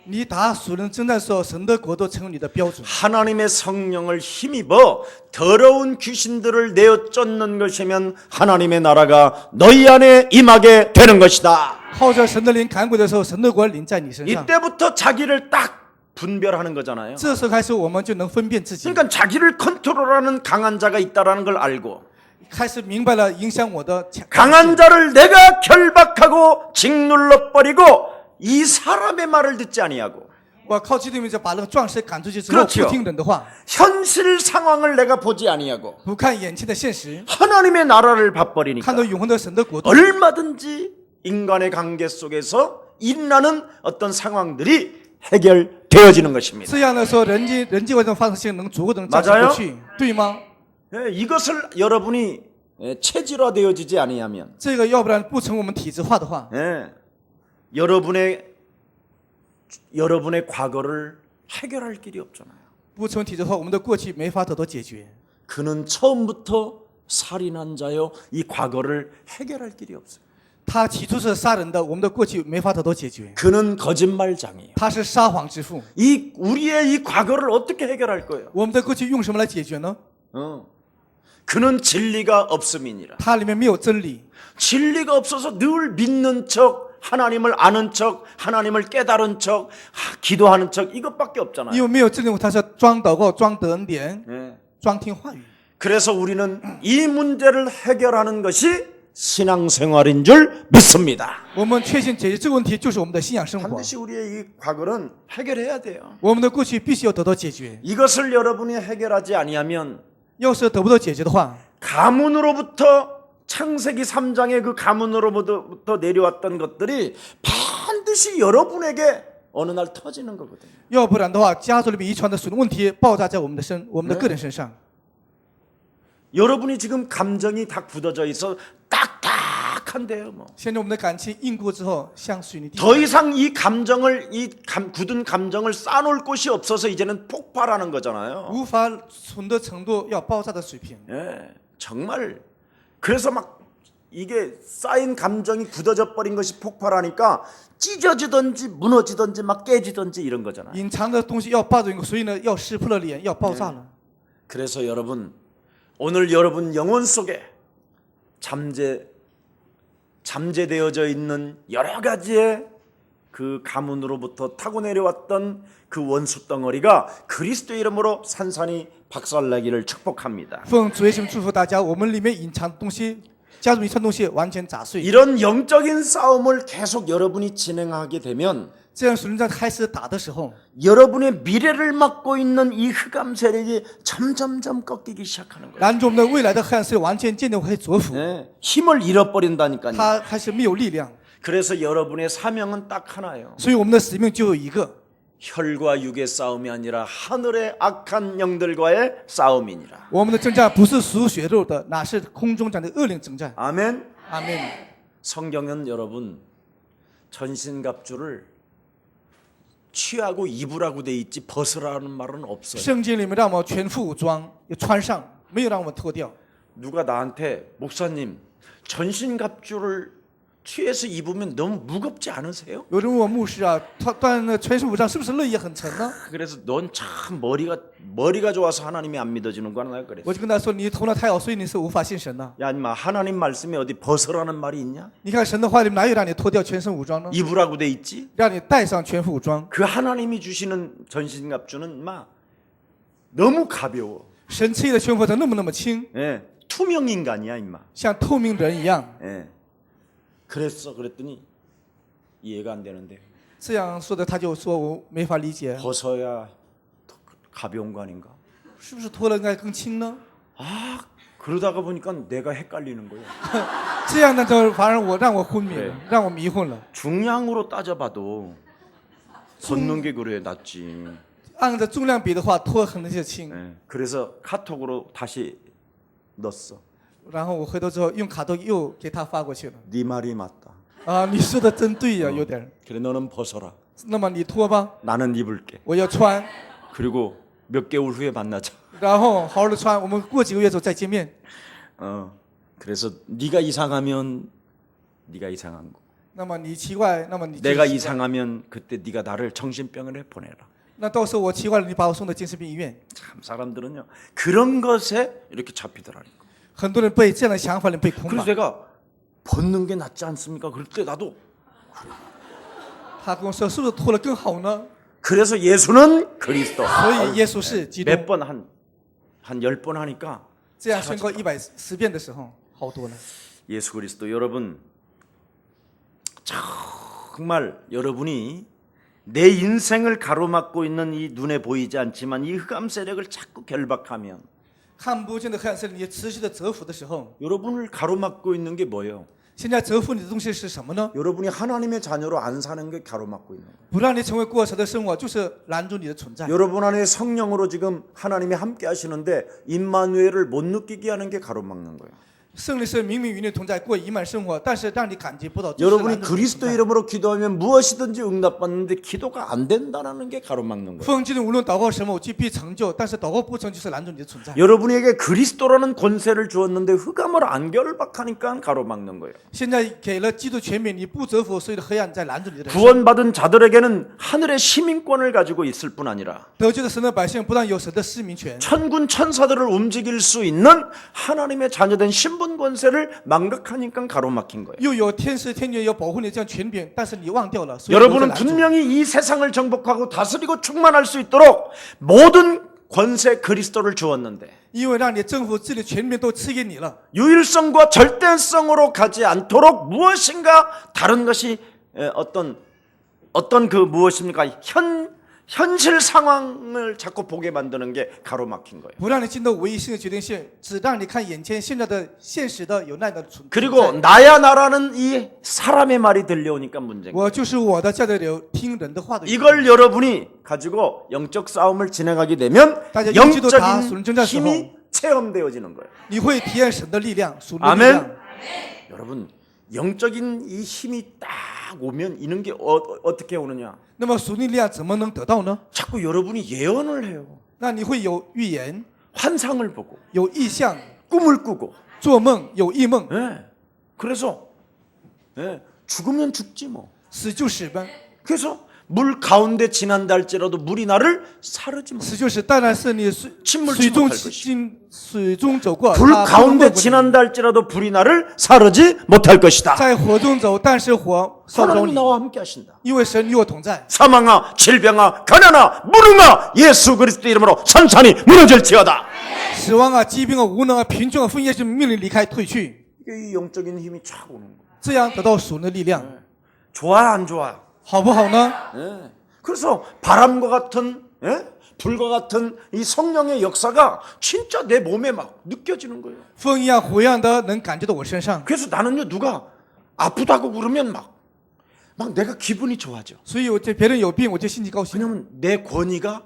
你打属灵征战的时候，神的国度成为你的标准。 하나님의 성령을 힘입어 더러운 귀신들을 내어 쫓는 것이면 하나님의 나라가 너희 안에 임하게 되는 것이다. 号召神的灵赶鬼的时候，神的国临在你身上。 이때부터 자기를 딱 분별하는 거잖아요. 这时候开始我们就能分辨自己， 그러니까 자기를 컨트롤하는 강한 자가 있다라는 걸 알고 开始明白了影响我的强 강한 자를 내가 결박하고 짓눌러 버리고 이 사람의 말을 듣지 아니하고 我靠基督名就把那个壮士赶出去之后， 그렇죠 不听人的话， 현실 상황을 내가 보지 아니하고 不看眼前的现实， 하나님의 나라를 봐버리니까 看到永恒的神的国度， 얼마든지 인간의 관계 속에서 일어나는 어떤 상황들이 해결되어지는 것입니다. 这样的时候，人际关系发生性能足够的能 맞아요 战胜过去，对吗？ 예, 이것을 여러분이 체질화되어지지 아니하면 这个要不然不成我们体制化的话， 예, 여러분의 과거를 해결할 길이 없잖아요. 不成体制化，我们的过去没法得到解决。 그는 처음부터 살인한 자요. 이 과거를 해결할 길이 없어요. 他起初是杀人的，我们的过去没法得到解决。 그는 거짓말장이에요. 他是撒谎之父， 우리의 이 과거를 어떻게 해결할 거예요? 我们的过去用什么来解决呢？ 그는 진리가 없음이니라. 它里面没有真理， 진리가 없어서 늘 믿는 척, 하나님을 아는 척, 하나님을 깨달은 척, 기도하는 척 이것밖에 없잖아요. 因为没有真理，他是装祷告、装得恩典、 예. 装听话语。 그래서 우리는 이 문제를 해결하는 것이 신앙생활인 줄 믿습니다. 我们确信解决这个问题就是我们的信仰生活， 반드시 우리의 이 과거는 해결해야 돼요. 我们的过去必须要得到解决。 이것을 여러분이 해결하지 아니하면 要是得不到解决的话， 가문으로부터 창세기 3장의 그 가문으로부터 내려왔던 것들이 반드시 여러분에게 어느 날 터지는 거거든요. 要不然的话，家族里面遗传的属灵问题爆炸在我们的个人身上。 여러분이 지금 감정이 다 굳어져 있어 딱딱한데요. 뭐. 现在我们的感情硬固之后，像水泥地。 더 이상 굳은 감정을 쌓아놓을 곳이 없어서 이제는 폭발하는 거잖아요. 无法存的程度要爆炸的水平。 예, 정말 그래서 막 이게 쌓인 감정이 굳어져 버린 것이 폭발하니까 찢어지든지 무너지든지 막 깨지든지 이런 거잖아요. 隐藏的东西要爆炸，所以呢，要撕破了脸，要爆炸了。 그래서 여러분 오늘 여러분 영혼 속에 잠재되어져 있는 여러 가지의 그 가문으로부터 타고 내려왔던 그 원수 덩어리가 그리스도의 이름으로 산산이 박살나기를 축복합니다. 奉主耶稣祝福大家，我们里面隐藏的东西，家族遗传东西完全砸碎。 이런 영적인 싸움을 계속 여러분이 진행하게 되면 这样属灵战开始打的时候， 여러분의 미래를 막고 있는 이 흑암 세력이 점점점 꺾이기 시작하는 거예요. 拦住我们的未来的黑暗势力完全渐渐会折服， 네, 힘을 잃어버린다니까요. 他开始没有力量。 그래서 여러분의 사명은 딱 하나예요. 所以我们的使命就有一个， 혈과 육의 싸움이 아니라 하늘의 악한 영들과의 싸움이니라. 我们的征战不是属血肉的，哪是空中战的恶灵征战。 아멘. 阿门。 성경은 여러분 전신갑주를 취하고 입으라고 돼 있지 벗으라는 말은 없어요. 圣经里面让我们全副武装，也穿上，没有让我们脱掉。 누가 나한테 목사님 전신갑주를 취해서 입으면 너무 무겁지 않으세요? 有人问我牧师啊，穿那全副武装是不是累也很沉呢？ 그래서 넌 참 머리가 좋아서 하나님이 안 믿어지는구나 내가 그랬어. 我就跟他说，你头脑太好，所以你是无法信神的。 야 인마 하나님 말씀에 어디 벗으라는 말이 있냐? 你看神的话里面哪有让你脱掉全身武装呢？ 입으라고 돼 있지? 让你带上全副武装。 그 하나님이 주시는 전신갑주는 막 너무 가벼워. 神赐予的全副武装那么轻， 예, 투명 인간이야 인마. 像透明人一样。 예. 그랬더니 이해가 안 되는데 这样说的，他就说我没法理解， 벗어야 더 가벼운 거 아닌가? 是不是脱了应该更轻呢？ 아 그러다가 보니까 내가 헷갈리는 거예요. 这样呢，就反而让我昏迷了，对让我迷混了。 중량으로 따져봐도 벗는 게 그래 낫지. 按照重量比的话，脱可能就轻。 예. 그래서 카톡으로 다시 넣었어. 然后我回头之后用卡都又给他发过去了。 네 말이 맞다. 啊，你说的真对呀，有点。 그래 너는 벗어라. 那么你脱吧， 나는 입을게. 我要穿， 그리고 몇 개월 후에 만나자. 然后好好的穿，我们过几个月之后再见面。 그래서 네가 이상하면 네가 이상한 거. 那么你奇怪，那么你 내가 이상하면 그때 네가 나를 정신병원에 보내라. 那到时候我奇怪了，你把我送到精神病医院。 참 사람들은요 그런 것에 이렇게 잡히더라니까. 很多人被这样的想法里被捆 그래서 绑。 내가 벗는 게 낫지 않습니까? 그럴 때 나도 他跟我说，是不是脱了更好呢？ 그래서 예수는 그리스도. 所以耶稣是基督。 몇 번 한 10번 하니까 这样宣告110遍的时候，好多了。 예수 그리스도. 여러분 정말 여러분이 내 인생을 가로막고 있는 이 눈에 보이지 않지만 이 흑암 세력을 자꾸 결박하면 看不见的黑暗势力持续的蛰伏的时候， 여러분을 가로막고 있는 게 뭐예요? 现在蛰伏你的东西是什么呢？ 여러분이 하나님의 자녀로 안 사는 게 가로막고 있는 거예요. 不让你成为过神的生活，就是拦住你的存在。 여러분 안에 성령으로 지금 하나님이 함께 하시는데 임마누엘을 못 느끼게 하는 게 가로막는 거예요. 胜利是明明与你同在，过一满生活，但是让你感觉不到。就是 여러분이 拦住你的 그리스도 存在 이름으로 기도하면 무엇이든지 응답받는데 기도가 안 된다는 게 가로막는 거예요. 奉基督无论祷告什么，我就必成就，但是祷告不成就是拦住你的存在。 여러분에게 그리스도라는 권세를 주었는데 흑암을 안 결박하니까 가로막는 거예요. 现在给了基督权柄，你不折服，所有的黑暗在拦住你的人生。 구원받은 자들에게는 하늘의 시민권을 가지고 있을 뿐 아니라 得救的神的百姓不但有神的市民权， 천군 천사들을 움직일 수 있는 하나님의 자녀된 신분 권세를 망각하니까 가로막힌 거예요. 又有天使天女要保护你这样权柄，但是你忘掉了，所以 여러분은 拦住。 분명히 이 세상을 정복하고 다스리고 충만할 수 있도록 모든 권세 그리스도를 주었는데 因为让你征服治理权柄都赐给你了， 유일성과 절대성으로 가지 않도록 무엇인가 다른 것이 어떤 그 무엇입니까? 현실 상황을 자꾸 보게 만드는 게 가로막힌 거예요. 不让你进到唯一性的决定性，只让你看眼前现在的现实的有奈的存 그리고 在。 나야 나라는 이 사람의 말이 들려오니까 문제인 거예요. 我就是我的，这样的有听人的话的人。 이걸 여러분이 가지고 영적 싸움을 진행하게 되면 다들 영지도 다 영적인 순전자 힘이 체험되어지는 거예요. 你会体验神的力量，属灵的力 아멘. 量。 여러분 영적인 이 힘이 딱 오면 이런 게 어떻게 오느냐? 那么属灵力量怎么能得到呢？ 자꾸 여러분이 예언을 해요. 那你会有预言， 환상을 보고 有意象， 꿈을 꾸고. 做梦有异梦， 예. 그래서 죽으면 죽지 뭐. 死就死呗， 그래서 물 가운데 지난다 할지라도 물이 나를 사르지 못. 死就死。当然是你 침물 水中 침묵할 것이. 经水中走过， 불 它不能 가운데 没过你 지난다 할지라도 불이 나를 사르지 못할 것이다. 在火中走，但是火烧不着 하나님 你， 나와 함께 하신다. 因为神与我同在。 사망아 질병아 가난아 무능아 예수 그리스도 이름으로 산산이 무너질지어다. 死亡啊、疾病啊、无能啊、贫穷啊，奉耶稣命令离开退去， 이게 이 영적인 힘이 쫙 오는 거야. 这样得到属灵的力量， 좋아 안 좋아? 好不好呢？ 예. 그래서 바람과 같은 불과 같은 이 성령의 역사가 진짜 내 몸에 막 느껴지는 거예요. 风一样、火一样的能感觉到我身上， 그래서 나는요 누가 아프다고 그러면 막 내가 기분이 좋아져. 所以我对别人有病，我就心情高兴， 왜냐면 내 권위가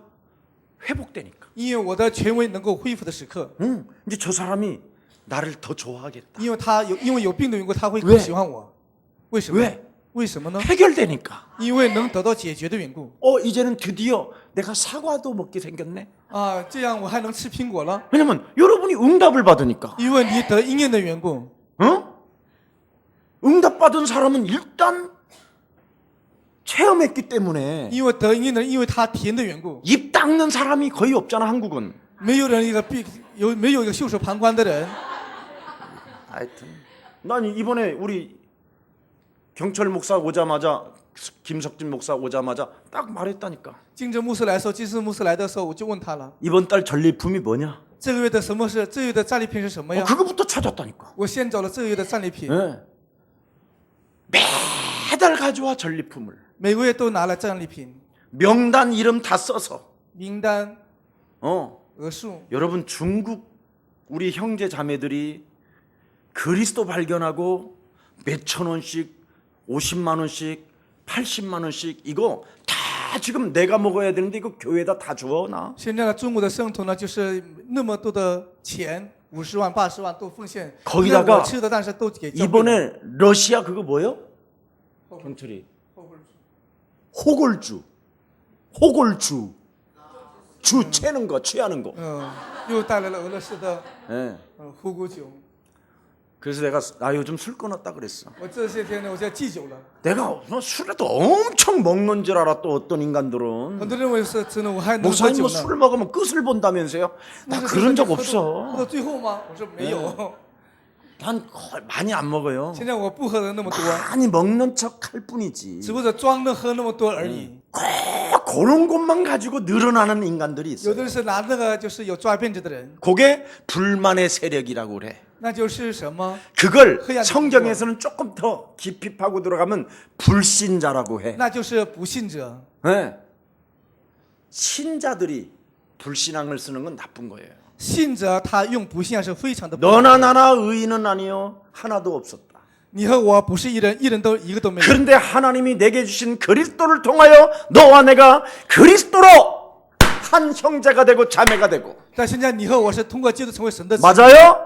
회복되니까. 因为我的权威能够恢复的时刻， 이제 저 사람이 나를 더 좋아하겠다. 因为有病的缘故，他会 왜 更喜欢我。为什么？ 왜? 为什么呢？ 해결되니까. 因为能得到解决的缘故 이제는 드디어 내가 사과도 먹게 생겼네. 啊，这样我还能吃苹果了， 왜냐면 여러분이 응답을 받으니까. 因为你得应验的缘故。 응답받은 사람은 일단 체험했기 때문에 因为得应验的，因为他体验的缘故， 입 닦는 사람이 거의 없잖아 한국은. 没有人一个没有一个袖手旁观的人。 하여튼 난 이번에 우리 경철 목사 오자마자 김석진 목사 오자마자 딱 말했다니까. 金正牧师来的时候，金世牧师来的时候，我就问他了， 이번 달 전리품이 뭐냐? 这个月的什么是这个月的战利品是什么呀？ 그거부터 찾았다니까. 我先找了这个月的战利品， 예. 매달 가져와 전리품을. 每个月都拿了战利品 명단 이름 다 써서. 名单、 额数。 여러분 중국 우리 형제 자매들이 그리스도 발견하고 몇천 원씩 50만 원씩 80만 원씩 이거 다 지금 내가 먹어야 되는데 이거 교회에다 다 주어 나. 现在呢，中国的圣徒呢，就是那么多的钱，50万、80万都奉献， 거기다가 我吃的，但是都给教会了。 이번에 러시아 그거 뭐요? 경철이 호골주. 주 채는 거 취하는 거. 又带来了俄罗斯的 예. 虎骨酒。 그래서 내가 나 요즘 술 끊었다 그랬어. 我这些天呢，我现在忌酒了。 내가 술에도 엄청 먹는 줄 알아 또 어떤 很 인간들은. 多人认为是真的，我还能喝 목사님 酒 뭐 呢。 술 먹으면 끝을 본다면서요? 나 牧师 그런 적 喝 없어. 到最后吗？我说没有。 난 많이 안 먹어요. 现在我不喝的那么多， 많이 먹는 척 할 뿐이지. 只不过装着喝那么多而已。 그런 것만 가지고 늘어나는 인간들이 有 있어요. 的人是拿那个就是有抓辫子的人， 그게 불만의 세력이라고 그래. 那就是什么？ 그걸黑暗的 성경에서는 조금 더 깊이 파고 들어가면 불신자라고 해. 那就是不信者。 네. 신자들이 불신앙을 쓰는 건 나쁜 거예요. 信者他用不信仰是非常的不好。 너나 나나 의인은 아니요 하나도 없었다. 你和我不是一人，一人都一个都没有。 그런데 하나님이 내게 주신 그리스도를 통하여 너와 내가 그리스도로 한 형제가 되고 자매가 되고. 但现在你和我是通过基督成为神的子， 맞아요?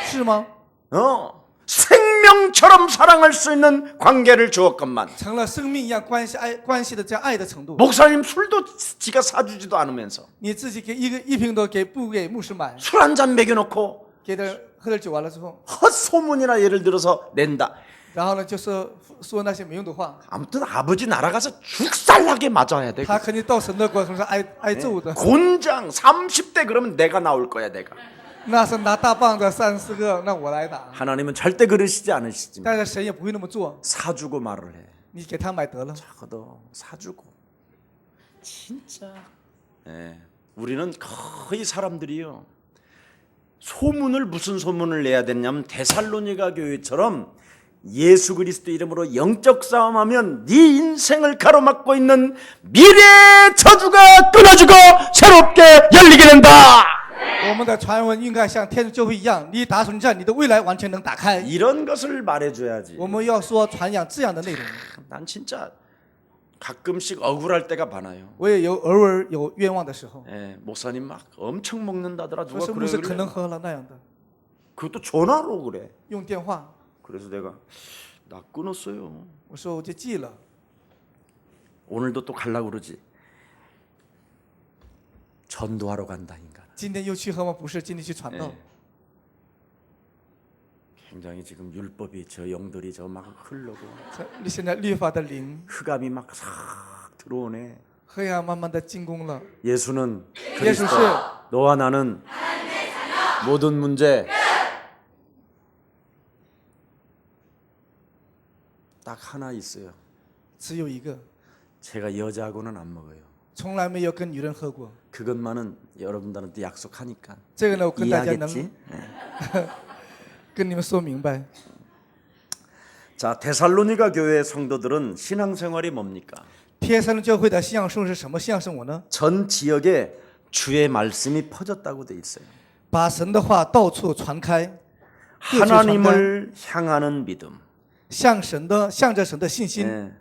是吗？ 생명처럼 사랑할 수 있는 관계를 주었건만 成了生命一样关系的这样爱的程度。 목사님 술도 지가 사주지도 않으면서 你自己给一瓶都不给牧师买， 술 한 잔 먹여놓고 给他喝点酒完了之后， 헛소문이나 예를 들어서 낸다. 然后呢就是说那些没用的话， 아무튼 아버지 날아가서 죽살나게 맞아야 돼. 他肯定到神的国度上挨揍的。 곤장 30대 그러면 내가 나올 거야 내가. 那是拿大棒子30个，那我来打。 하나님은 절대 그러시지 않으시지만 但是神也不会那么做， 사주고 말을 해. 你给他买得了。 적어도 사주고. 진짜. 예. 우리는 거의 사람들이요. 소문을 무슨 소문을 내야 되냐면 데살로니가 교회처럼 예수 그리스도 이름으로 영적 싸움하면 네 인생을 가로막고 있는 미래의 저주가 끊어지고 새롭게 열리게 된다. 我们的传闻应该像天主教会一样，你打胜战，你的未来完全能打开。 이런 것을 말해줘야지. 我们要说传扬这样的内容。 난 진짜 가끔씩 억울할 때가 많아요. 我也偶尔有冤枉的时候， 예, 목사님 막 엄청 먹는다더라 说 누가 是牧 그래 师可能 그래. 喝了那样的， 그것도 전화로 그래. 用电话， 그래서 내가 나 끊었어요. 我说我就记了。 오늘도 또 가려고 그러지. 전도하러 간다 인간. 今天又去和我不是，今天去传道。 예. 굉장히 지금 율법이 저 영들이 저 막 흐르고 现在律法的灵 흑암이 막 싹 들어오네. 黑暗慢慢的进攻了。 예수는 耶稣 그리스도. 是 너와 나는 모든 문제 딱 하나 있어요. 只有一个， 제가 여자하고는 안 먹어요. 从来没有跟女人喝过。 그것만은 여러분들한테 약속하니까 这个呢，我跟大家能 이해하겠지? 跟你们说明白。 자, 데살로니가 교회 성도들은 신앙생활이 뭡니까? 天山教会的信仰生活是什么信仰生活呢？ 전 지역에 주의 말씀이 퍼졌다고 돼 있어요. 把神的话到处传开， 하나님을 향하는 믿음. 向着神的信心。 예.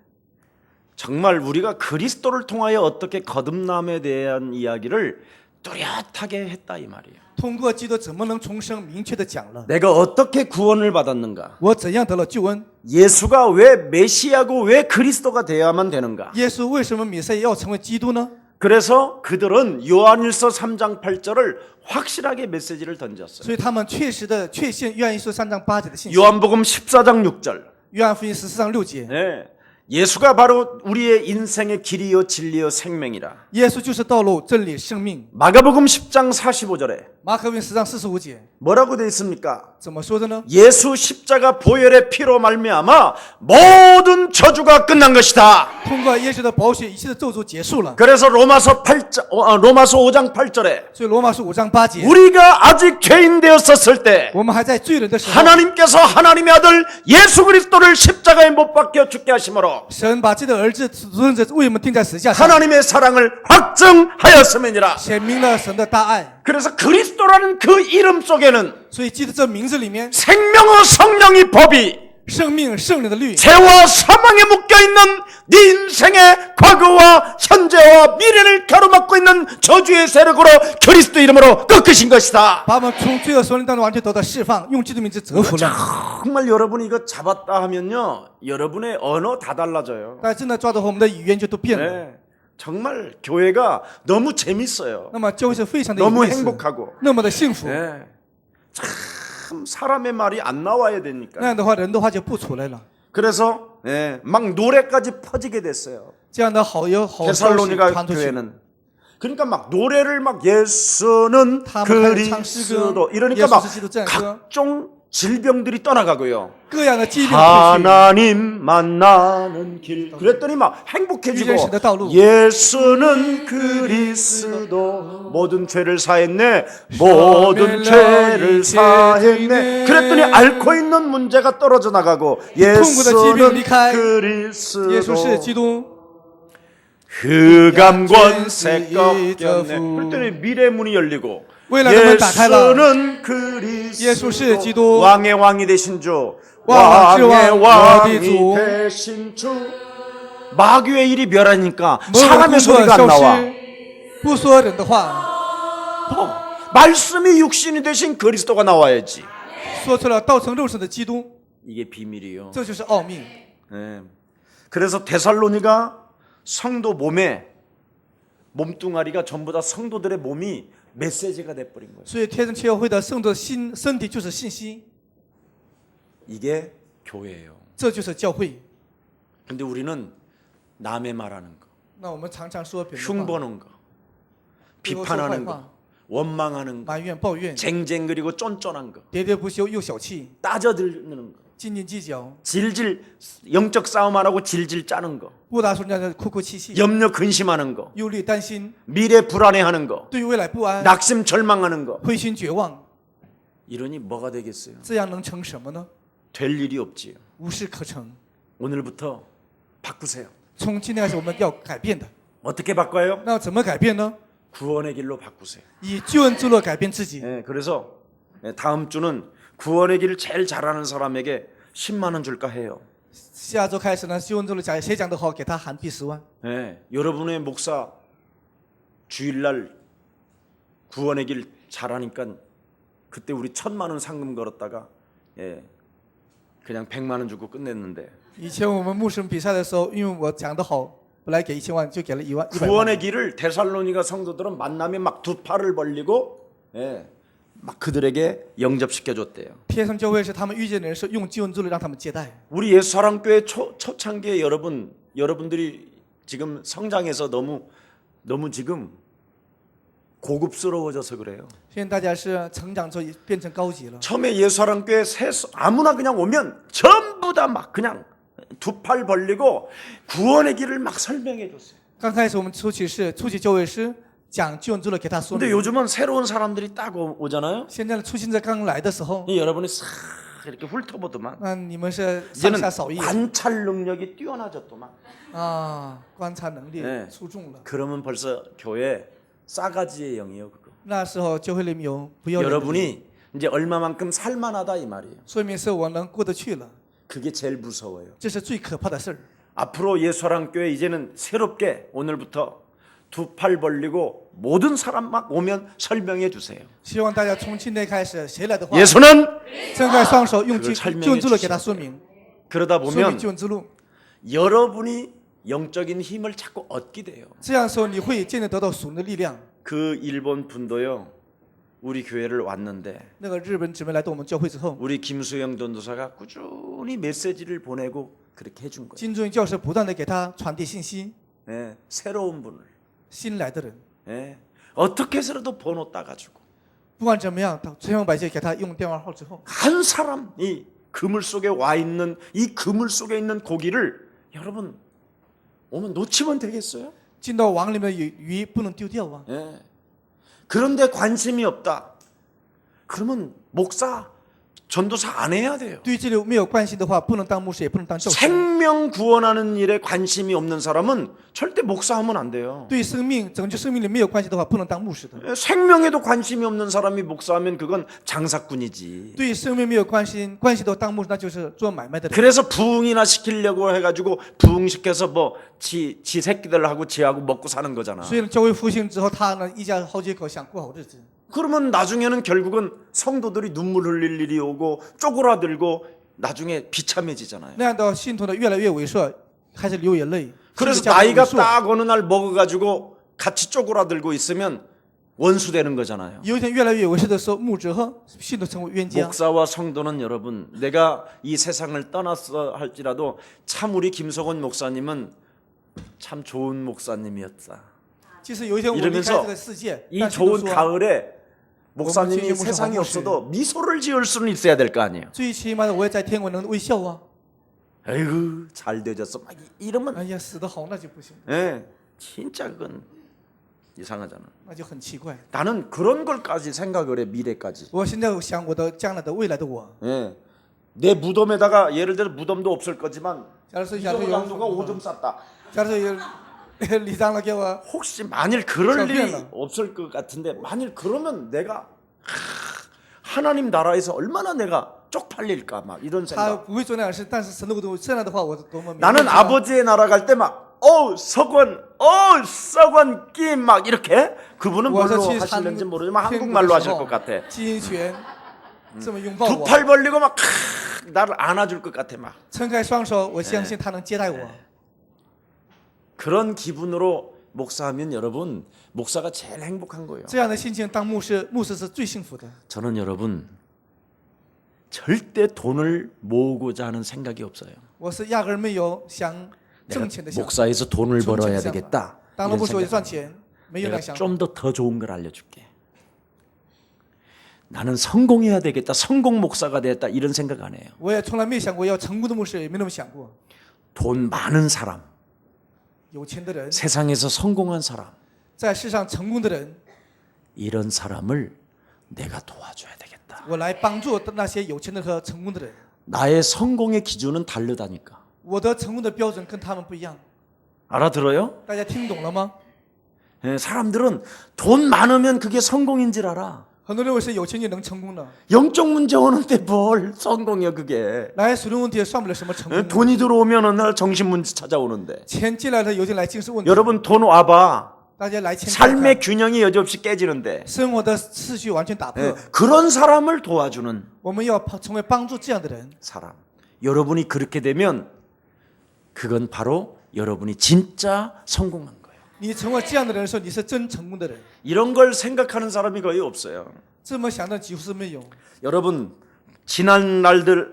정말 우리가 그리스도를 통하여 어떻게 거듭남에 대한 이야기를 뚜렷하게 했다 이 말이에요. 通过基督怎么能重生，明确的讲了。 내가 어떻게 구원을 받았는가? 我怎样得了救恩？ 예수가 왜 메시아고 왜 그리스도가 되어야만 되는가? 耶稣为什么弥赛亚要成为基督呢？ 그래서 그들은 요한일서 3장 8절을 확실하게 메시지를 던졌어요. 所以他们确实的确信约翰一书3章8节的信息。 요한복음 14장 6절. 约翰福音14章6节， 네. 예수가 바로 우리의 인생의 길이요 진리요 생명이라. 耶稣就是道路、真理、生命。 마가복음 10장 45절에 马可福音10章45节 뭐라고 되어 있습니까? 怎么说的呢？ 예수 십자가 보혈의 피로 말미암아 모든 저주가 끝난 것이다. 通过耶稣的宝血，一切的咒诅结束了。 그래서 로마서 5장 8절에 所以罗马书5章8节， 우리가 아직 죄인 되었었을 때 我们还在罪人的时候， 하나님께서 하나님의 아들 예수 그리스도를 십자가에 못 박혀 죽게 하심으로 神把自己的儿子主人者为我们钉在十字架上， 하나님의 사랑을 확증하였음이니라. 显明了神的大爱。 그래서 그리스도라는 그 이름 속에는 所以记得这名字里面， 생명의 성령의 법이 生命圣灵的律， 죄와 사망에 묶여있는 네 인생의 과거와 현재와 미래를 가로막고 있는 저주의 세력으로 그리스도 이름으로 꺾으신 것이다. 把我们从罪恶锁链当中完全得到释放，用基督名字折服了。 정말 여러분이 이거 잡았다 하면요 여러분의 언어 다 달라져요. 但真的抓住后，我们的语言就都变了。 네. 정말 교회가 너무 재밌어요. 那么教会是非常的有 너무 意思， 행복하고 那么的幸福。 네. 참 사람의 말이 안 나와야 되니까. 那样的话，人的话就不出来了。 그래서 네, 막 노래까지 퍼지게 됐어요. 这样的好消息 데살로니가 传出去， 교회는. 그러니까 막 노래를 막 예수는 他们开始唱诗歌， 그리스도 耶 이러니까 稣 막 是基督这样歌， 각종 질병들이 떠나가고요. 各样的疾病退去， 하나님 만나는 길. 그랬더니 막 행복해지고 예수는 그리스도 모든 죄를 사했네. 모든 죄를 사했네. 그랬더니 앓고 있는 문제가 떨어져 나가고 예수는 耶稣 그리스도 是基督， 흑암 권세 꺾였네. 그랬더니 미래 문이 열리고 未来的门打开了， 예수는 耶稣是基督， 왕의 왕이 되신 주, 万王之 왕의 王，我的 왕이 主， 되신 주. 마귀의 일이 멸하니까 魔鬼 사람의 工作 소리가 안 消 나와. 失，不说人的话， 말씀이 육신이 되신 그리스도가 나와야지. 说出了道成肉身的基督， 이게 비밀이요. 这就是奥秘。 네. 그래서 데살로니가 성도 몸뚱아리가 전부 다 성도들의 몸이 메시지가 돼버린 거예요. 所以天主教会的圣徒心身体就是信息， 이게 교회예요. 这就是教会。 근데 우리는 남의 말하는 거, 那我们常常说别人的话， 흉보는 거, 비판하는 거, 원망하는 거, 埋怨、抱怨， 쟁쟁 그리고 쫀쫀한 거, 喋喋不休又小气， 따져드는 거, 斤斤计较， 질질 영적 싸움 안 하고 질질 짜는 거, 不打说人家的哭哭泣泣， 염려 근심하는 거, 忧虑担心， 미래 불안해하는 거, 对于未来不安， 낙심 절망하는 거. 灰心绝望， 이러니 뭐가 되겠어요? 这样能成什么呢？ 될 일이 없지요. 无事可成。 오늘부터 바꾸세요. 从今天开始，我们要改变的。 어떻게 바꿔요? 那怎么改变呢？ 구원의 길로 바꾸세요. 以救恩之路改变自己。 그래서 다음 주는 구원의 길을 제일 잘하는 사람에게 10만 원 줄까 해요. 下周开始呢，救恩之路讲谁讲得好，给他韩币10万。 여러분의 목사 주일날 구원의 길 잘하니까 그때 우리 1,000만 원 상금 걸었다가 그냥 100만 원 주고 끝냈는데 以前我们牧师比赛的时候，因为我讲得好，本来给1000万，就给了1万100万。 구원의 길을 데살로니가 성도들은 만나면 막 두 팔을 벌리고 막 그들에게 영접시켜 줬대요. 天上教会是他们遇见的人，是用救恩之路让他们接待。 우리 예수사랑교회 초창기에 여러분들이 지금 성장해서 너무 지금 고급스러워져서 그래요. 现在大家是成长之后变成高级了。 처음에 예수사랑교회 아무나 그냥 오면 전부 다 막 그냥 두 팔 벌리고 구원의 길을 막 설명해 줬어요. 刚开始我们初期教会是讲救恩之路给他说 근데 明。 요즘은 새로운 사람들이 딱 오잖아요. 现在的初心者刚来的时候， 여러분이 싹 이렇게 훑어보더만 那你们是上 이제는 下扫一 관찰 능력이 뛰어나졌더만. 啊，观察能力 네 出众了。 그러면 벌써 교회 싸가지의 영이에요. 그거. 那时候教会里面有不要脸的人， 여러분이 이제 얼마만큼 살만하다 이 말이에요. 说明是我能过得去了， 그게 제일 무서워요. 这是最可怕的事儿。 앞으로 예수사랑교회 이제는 새롭게 오늘부터 두 팔 벌리고 모든 사람 막 오면 설명해 주세요. 希望大家从今天开始，谁来的话， 예수는 睁开双手，用 그걸 救 설명해 恩之路给他 주셔야 说明， 그러다 说明 보면 救恩之路。 여러분이 영적인 힘을 자꾸 얻게 돼요. 这样说你会渐渐得到属灵的力量。 그 일본 분도요. 우리 교회를 왔는데 那个日本姊妹来到我们教会之后， 우리 김수영 전도사가 꾸준히 메시지를 보내고 그렇게 해준 거예요. 金正教师不断的给他传递信息， 새로운 분을 新来的人， 어떻게 해서라도 번호 따가지고 不管怎么样，他千方百计给他用电话号之后， 한 사람이 그물 속에 와 있는 이 그물 속에 있는 고기를 여러분 오면 놓치면 되겠어요? 进到网里面的鱼不能丢掉啊。 그런데 관심이 없다. 그러면 목사, 전도사 안 해야 돼요. 对于这里没有关心的话，不能当牧师，也不能当教师。 생명 구원하는 일에 관심이 없는 사람은 절대 목사하면 안 돼요. 对生命拯救生命里没有关系的话，不能当牧师的。 생명에도 관심이 없는 사람이 목사하면 그건 장사꾼이지. 对生命没有关系的当牧师，那就是做买卖的人。 그래서 부흥이나 시키려고 해가지고 부흥시켜서 뭐 지 새끼들하고 지하고 먹고 사는 거잖아. 所以呢，教会复兴之后，他呢一家好几口想过好日子。 그러면 나중에는 결국은 성도들이 눈물 흘릴 일이 오고 쪼그라들고 나중에 비참해지잖아요. 那样的信徒呢越来越萎缩，开始流眼泪。 그래서 甚至家庭 나이가 萎缩 딱 어느 날 먹어가지고 같이 쪼그라들고 있으면 원수 되는 거잖아요. 有一天越来越萎缩的时候，牧者和信徒成为冤家。 목사와 성도는 여러분, 내가 이 세상을 떠났어 할지라도 참 우리 김석원 목사님은 참 좋은 목사님이었다. 即使有一天我离开这个世界， 이 但信徒 좋은 说， 가을에 목사님이 세상에 없어도 미소를 지을 수는 있어야 될 거 아니에요. 最起码的我也在天国能微笑啊。 아이고 잘 되졌어. 막 이러면 哎呀，死得好那就不行， 예, 진짜 그건 이상하잖아. 那就很奇怪。 나는 그런 걸까지 생각을 해 미래까지. 我现在想我的将来的未来的我， 예, 내 무덤에다가 예를 들어 무덤도 없을 거지만 假如说假如 이정우 有， 장로가 오줌 쌌다. 假如说有李长老给我， 혹시 만일 그럴 일이 변화. 없을 것 같은데 만일 그러면 내가 하나님 나라에서 얼마나 내가 쪽팔릴까 막 이런 他 생각. 不会做那样的事，但是神的国度这样的话，我多么明白 나는 아버지의 나라 갈 때 막 서관 서관 끼임 막 이렇게 그분은 我 뭘로 说去 하시는지 天 모르지만 天国 한국말로 的 하실 时 것 候 같아. ，金泉这么拥抱 두 我， 팔 벌리고 막 나를 안아줄 것 같아 막. 撑开双手，我相信他能接待我。 그런 기분으로 목사하면 여러분 목사가 제일 행복한 거예요. 这样的心情当牧师，牧师是最幸福的。 저는 여러분 절대 돈을 모으고자 하는 생각이 없어요. 我是压根儿没有想 내가 挣钱的想法， 목사에서 돈을 存钱 벌어야 的想法。 되겠다. 当了 이런 牧师我就 생각. 赚钱，没有那 내가 想法。 좀 더 좋은 걸 알려줄게. 나는 성공해야 되겠다. 성공 목사가 되겠다. 이런 생각 안 해요. 我也从来没想过要成功的牧师，也没那么想过。 돈 많은 사람, 有钱的人， 세상에서 성공한 사람, 在世上成功的人， 이런 사람을 내가 도와줘야 되겠다. 我来帮助那些有钱的和成功的人。 나의 성공의 기준은 다르다니까. 我的成功的标准跟他们不一样， 알아들어요? 大家听懂了吗？ 예, 사람들은 돈 많으면 그게 성공인 줄 알아. 很多人认为是有钱就能成功的， 영적 문제 오는데 뭘 성공이야 그게. 来属灵问题也算不了什么成 예, 功。 돈이 들어오면 어느 날 정신 문제 찾아오는데. 钱进来了，有钱来尽是问题。 여러분 돈 와봐. 大家来钱看看 삶의 균형이 여지없이 깨지는데. 生活的次序完全打破。 예, 그런 사람을 도와주는 我们要成为帮助这样的人。 사람. 여러분이 그렇게 되면 그건 바로 여러분이 진짜 성공한 거예요. 你成为这样的人的时候，你是真成功的人。 이런 걸 생각하는 사람이 거의 없어요. 这么想的几乎是没有。 여러분 지난 날들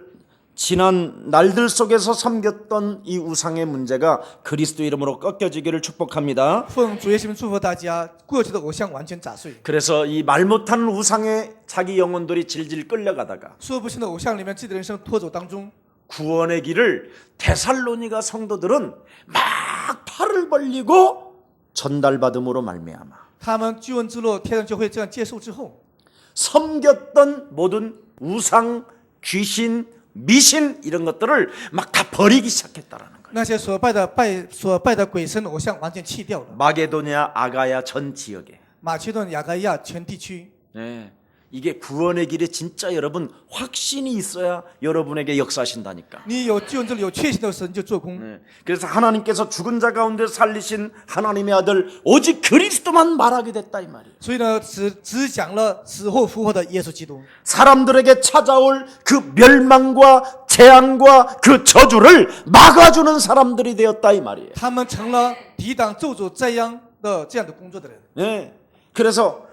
속에서 섬겼던 이 우상의 문제가 그리스도 이름으로 꺾여지기를 축복합니다. 奉主耶稣名祝福大家，过去的偶像完全砸碎。 그래서 이 말 못하는 우상에 자기 영혼들이 질질 끌려가다가 说不清的偶像里面，自己的人生拖走当中， 구원의 길을 데살로니가 성도들은 막 팔을 벌리고 전달받음으로 말미암아 他们救恩之路，天上教会这样接受之后， 섬겼던 모든 우상, 귀신, 미신 이런 것들을 막 다 버리기 시작했다라는 거예요. 那些所拜的鬼神偶像完全弃掉了。 마게도냐, 아가야 전 지역에. 马其顿、雅各亚全地区， 네. 이게 구원의 길에 진짜 여러분 확신이 있어야 여러분에게 역사하신다니까. 你有救恩之路，有确信的神就做工。 네. 그래서 하나님께서 죽은 자 가운데 살리신 하나님의 아들 오직 그리스도만 말하게 됐다 이 말이에요. 所以呢，只讲了死后复活的耶稣基督。 사람들에게 찾아올 그 멸망과 재앙과 그 저주를 막아주는 사람들이 되었다 이 말이에요. 他们成了抵挡咒诅灾殃的这样的工作的人。 네. 그래서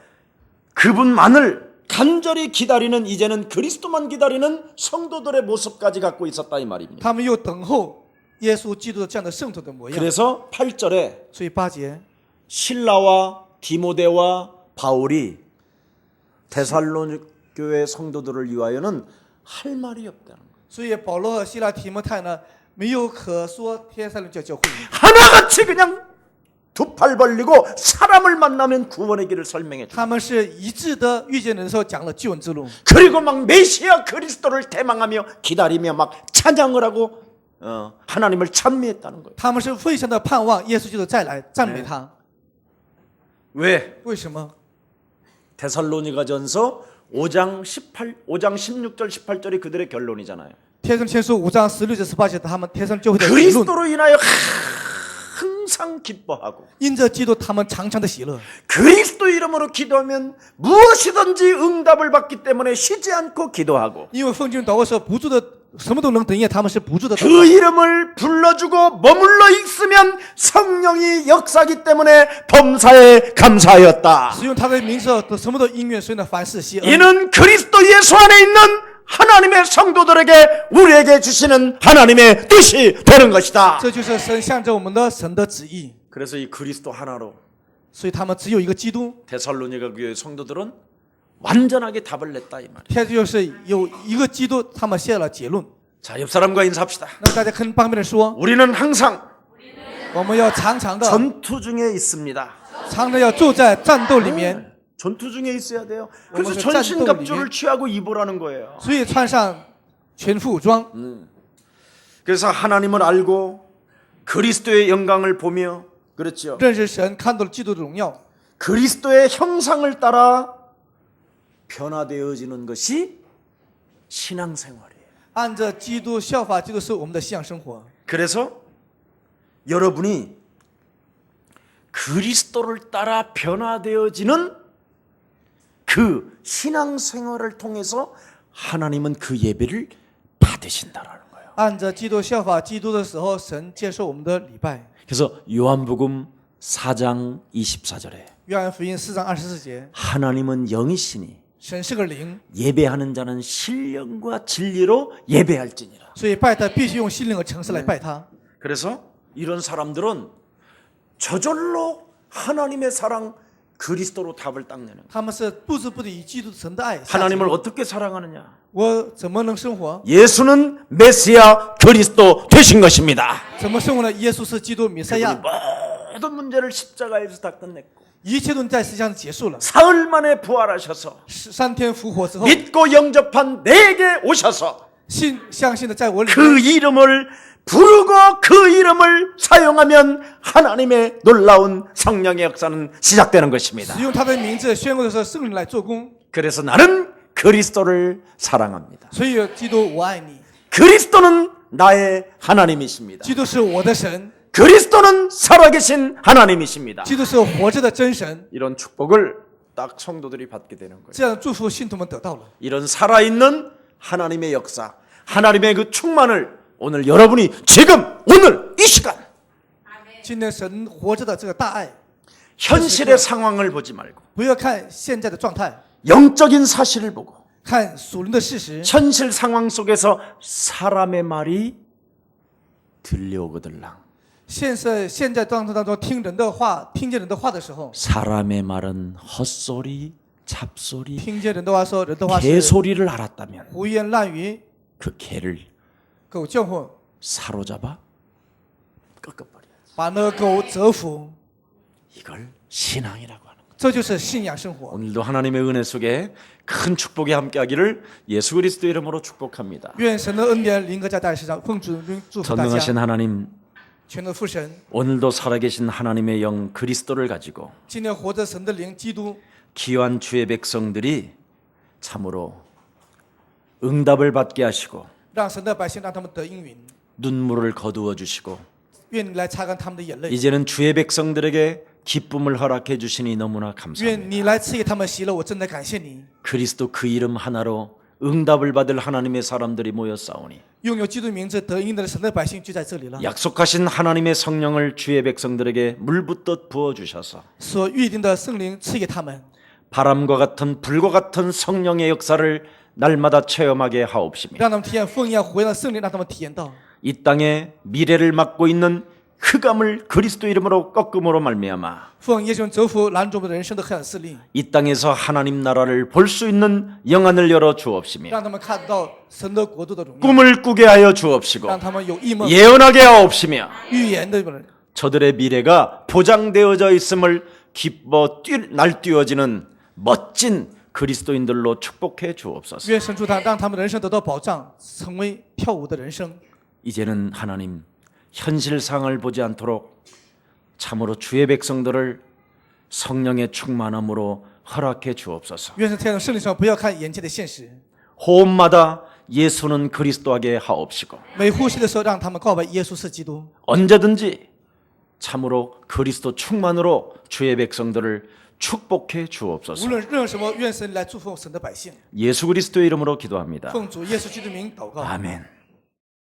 그분만을 간절히 기다리는 이제는 그리스도만 기다리는 성도들의 모습까지 갖고 있었다 이 말입니다. 他们又等候耶稣基督的这样的圣徒的模样。 그래서 8절에 所以8节， 실라와 디모데와 바울이 데살로니 교회 성도들을 위하여는 할 말이 없다는 거예요. 所以保罗和希拉提摩太呢，没有可说天撒论教会， 하나같이 그냥 두 팔 벌리고 사람을 만나면 구원의 길을 설명해 줘. 他们是一致的遇见人的时候讲了救恩之路， 그리고 막 메시아 그리스도를 대망하며 기다리며 막 찬양을 하고 하나님을 찬미했다는 거예요. 他们是非常的盼望耶稣基督再来赞美他。 왜? 为什么？ 데살로니가전서 5장 16절 18절이 그들의 결론이잖아요. 天生前书5章16节18节，他们天生教会的结论， 그리스도로 인하여 항상 기뻐하고 因着基督，他们常常的喜乐。 그리스도 이름으로 기도하면 무엇이든지 응답을 받기 때문에 쉬지 않고 기도하고 因为奉经祷告时候不住的，什么都能等见，他们是不住的祷 그 告。 이름을 불러주고 머물러 있으면 성령이 역사하기 때문에 범사에 감사하였다. 使用他的名字，什么都应允，所以呢，凡事谢恩。 이는 그리스도 예수 안에 있는 하나님의 성도들에게 우리에게 주시는 하나님의 뜻이 되는 것이다. 这就是神向着我们的神的旨意。 그래서 이 그리스도 하나로 所以他们只有一个基督。 데살로니가 교회 성도들은 완전하게 답을 냈다 이 말이에요. 现在就是有一个基督，他们下了结论。 자, 옆 사람과 인사합시다. 那么大家跟旁边人说， 우리는 항상 我们要常常的 전투 중에 있습니다. 常常要住在战斗里面， 전투 중에 있어야 돼요. 그래서 어머니, 전신갑주를 짠돌이네. 취하고 입으라는 거예요. 所以穿上全副武装。 그래서 하나님을 알고 그리스도의 영광을 보며 그렇죠. 认识神，看到了基督的荣耀， 그리스도의 형상을 따라 변화되어지는 것이 신앙생활이에요. 按着基督效法基督是我们的信仰生活。 그래서 여러분이 그리스도를 따라 변화되어지는 그 신앙생활을 통해서 하나님은 그 예배를 받으신다라는 거예요. 按着基督效法基督的时候，神接受我们的礼拜。 그래서 요한복음 4장 24절에 约翰福音4章24节， 하나님은 영이시니 神是个灵， 예배하는 자는 신령과 진리로 예배할지니라. 所以拜他必须用心灵和诚实来拜他。 그래서 이런 사람들은 저절로 하나님의 사랑 그리스도로 답을 딱 내는 거예요. 他们是不知不觉以基督神的爱下结 하나님을 论。 어떻게 사랑하느냐? 我怎么能生活？ 예수는 메시아 그리스도 되신 것입니다. 怎么生活呢？耶稣是基督弥赛亚， 모든 문제를 십자가에서 다 끝냈고 一切都在十字架上结束了。 사흘 만에 부활하셔서 3天复活之后， 믿고 영접한 내게 오셔서 相信的在我里面， 그 이름을 부르고 그 이름을 사용하면 하나님의 놀라운 성령의 역사는 시작되는 것입니다. 使用他的名字宣告的时候，圣灵来做工。 그래서 나는 그리스도를 사랑합니다. 所以基督，我爱你， 그리스도는 나의 하나님이십니다. 基督是我的神， 그리스도는 살아계신 하나님이십니다. 基督是活着的真神。 이런 축복을 딱 성도들이 받게 되는 거예요. 这样祝福信徒们得到了。 이런 살아있는 하나님의 역사, 하나님의 그 충만을 오늘 여러분이 지금 오늘 이 시간 今天神活着的这个大爱， 현실의 상황을 보지 말고 不要看现在的状态， 영적인 사실을 보고 看属灵的事实。 현실 상황 속에서 사람의 말이 들려오거들랑 现在当中听人的话，听见人的话的时候， 사람의 말은 헛소리, 잡소리, 听见人的话说人的话是 개소리를 알았다면 胡言乱语、 그 개를 狗叫唤， 사로잡아 꺾어버려야지. 把那个狗折服， 이걸 신앙이라고 하는 거예요. 这就是信仰生活。 오늘도 하나님의 은혜 속에 큰 축복이 함께하기를 예수 그리스도 이름으로 축복합니다. 愿神的恩典临格在大家身上，奉主名祝福大 전능하신 家。 하나님, 全能父神， 오늘도 살아계신 하나님의 영 그리스도를 가지고 今天活着神的灵基督， 귀한 주의 백성들이 참으로 응답을 받게 하시고 让神的百姓让他们得应允。 눈물을 거두어 주시고 愿你来擦干他们的眼泪， 이제는 주의 백성들에게 기쁨을 허락해 주시니 너무나 愿 감사합니다. 你来赐给他们喜乐。我真的感谢你， 그리스도 그 이름 하나로 응답을 받을 하나님의 사람들이 모여 싸우니 拥有基督名字得应的神的百姓就在这里了。 약속하신 하나님의 성령을 주의 백성들에게 물붓듯 부어 주셔서 所预定的圣灵赐给他们， 바람과 같은 불과 같은 성령의 역사를 날마다 체험하게 하옵시며 让他们体验风一样火一样的圣灵，让他们体验到 이 땅에 미래를 맡고 있는 흑암을 그리스도 이름으로 꺾음으로 말미암아 奉耶稣折服拦住我们人生的黑暗势力， 이 땅에서 하나님 나라를 볼 수 있는 영안을 열어 주옵시며 让他们看到神的国度的荣耀， 꿈을 꾸게 하여 주옵시고 让他们有异梦、 예언하게 하옵시며 预言的人， 저들의 미래가 보장되어져 있음을 기뻐 날뛰어지는 멋진 그리스도인들로 축복해 주옵소서. 愿神助他，让他们人生得到保障，成为跳舞的人生。 이제는 하나님 현실상을 보지 않도록 참으로 주의 백성들을 성령의 충만함으로 허락해 주옵소서. 愿神天上圣灵上不要看眼前的现实， 호흡마다 예수는 그리스도하게 하옵시고 每呼吸的时候让他们告白耶稣是基督。 언제든지 참으로 그리스도 충만으로 주의 백성들을 축복해 无 주옵소서. 论任何什么，愿神来祝福神的百姓。 예수 그리스도의 이름으로 기도합니다. 奉主耶稣基督名祷告。 아멘.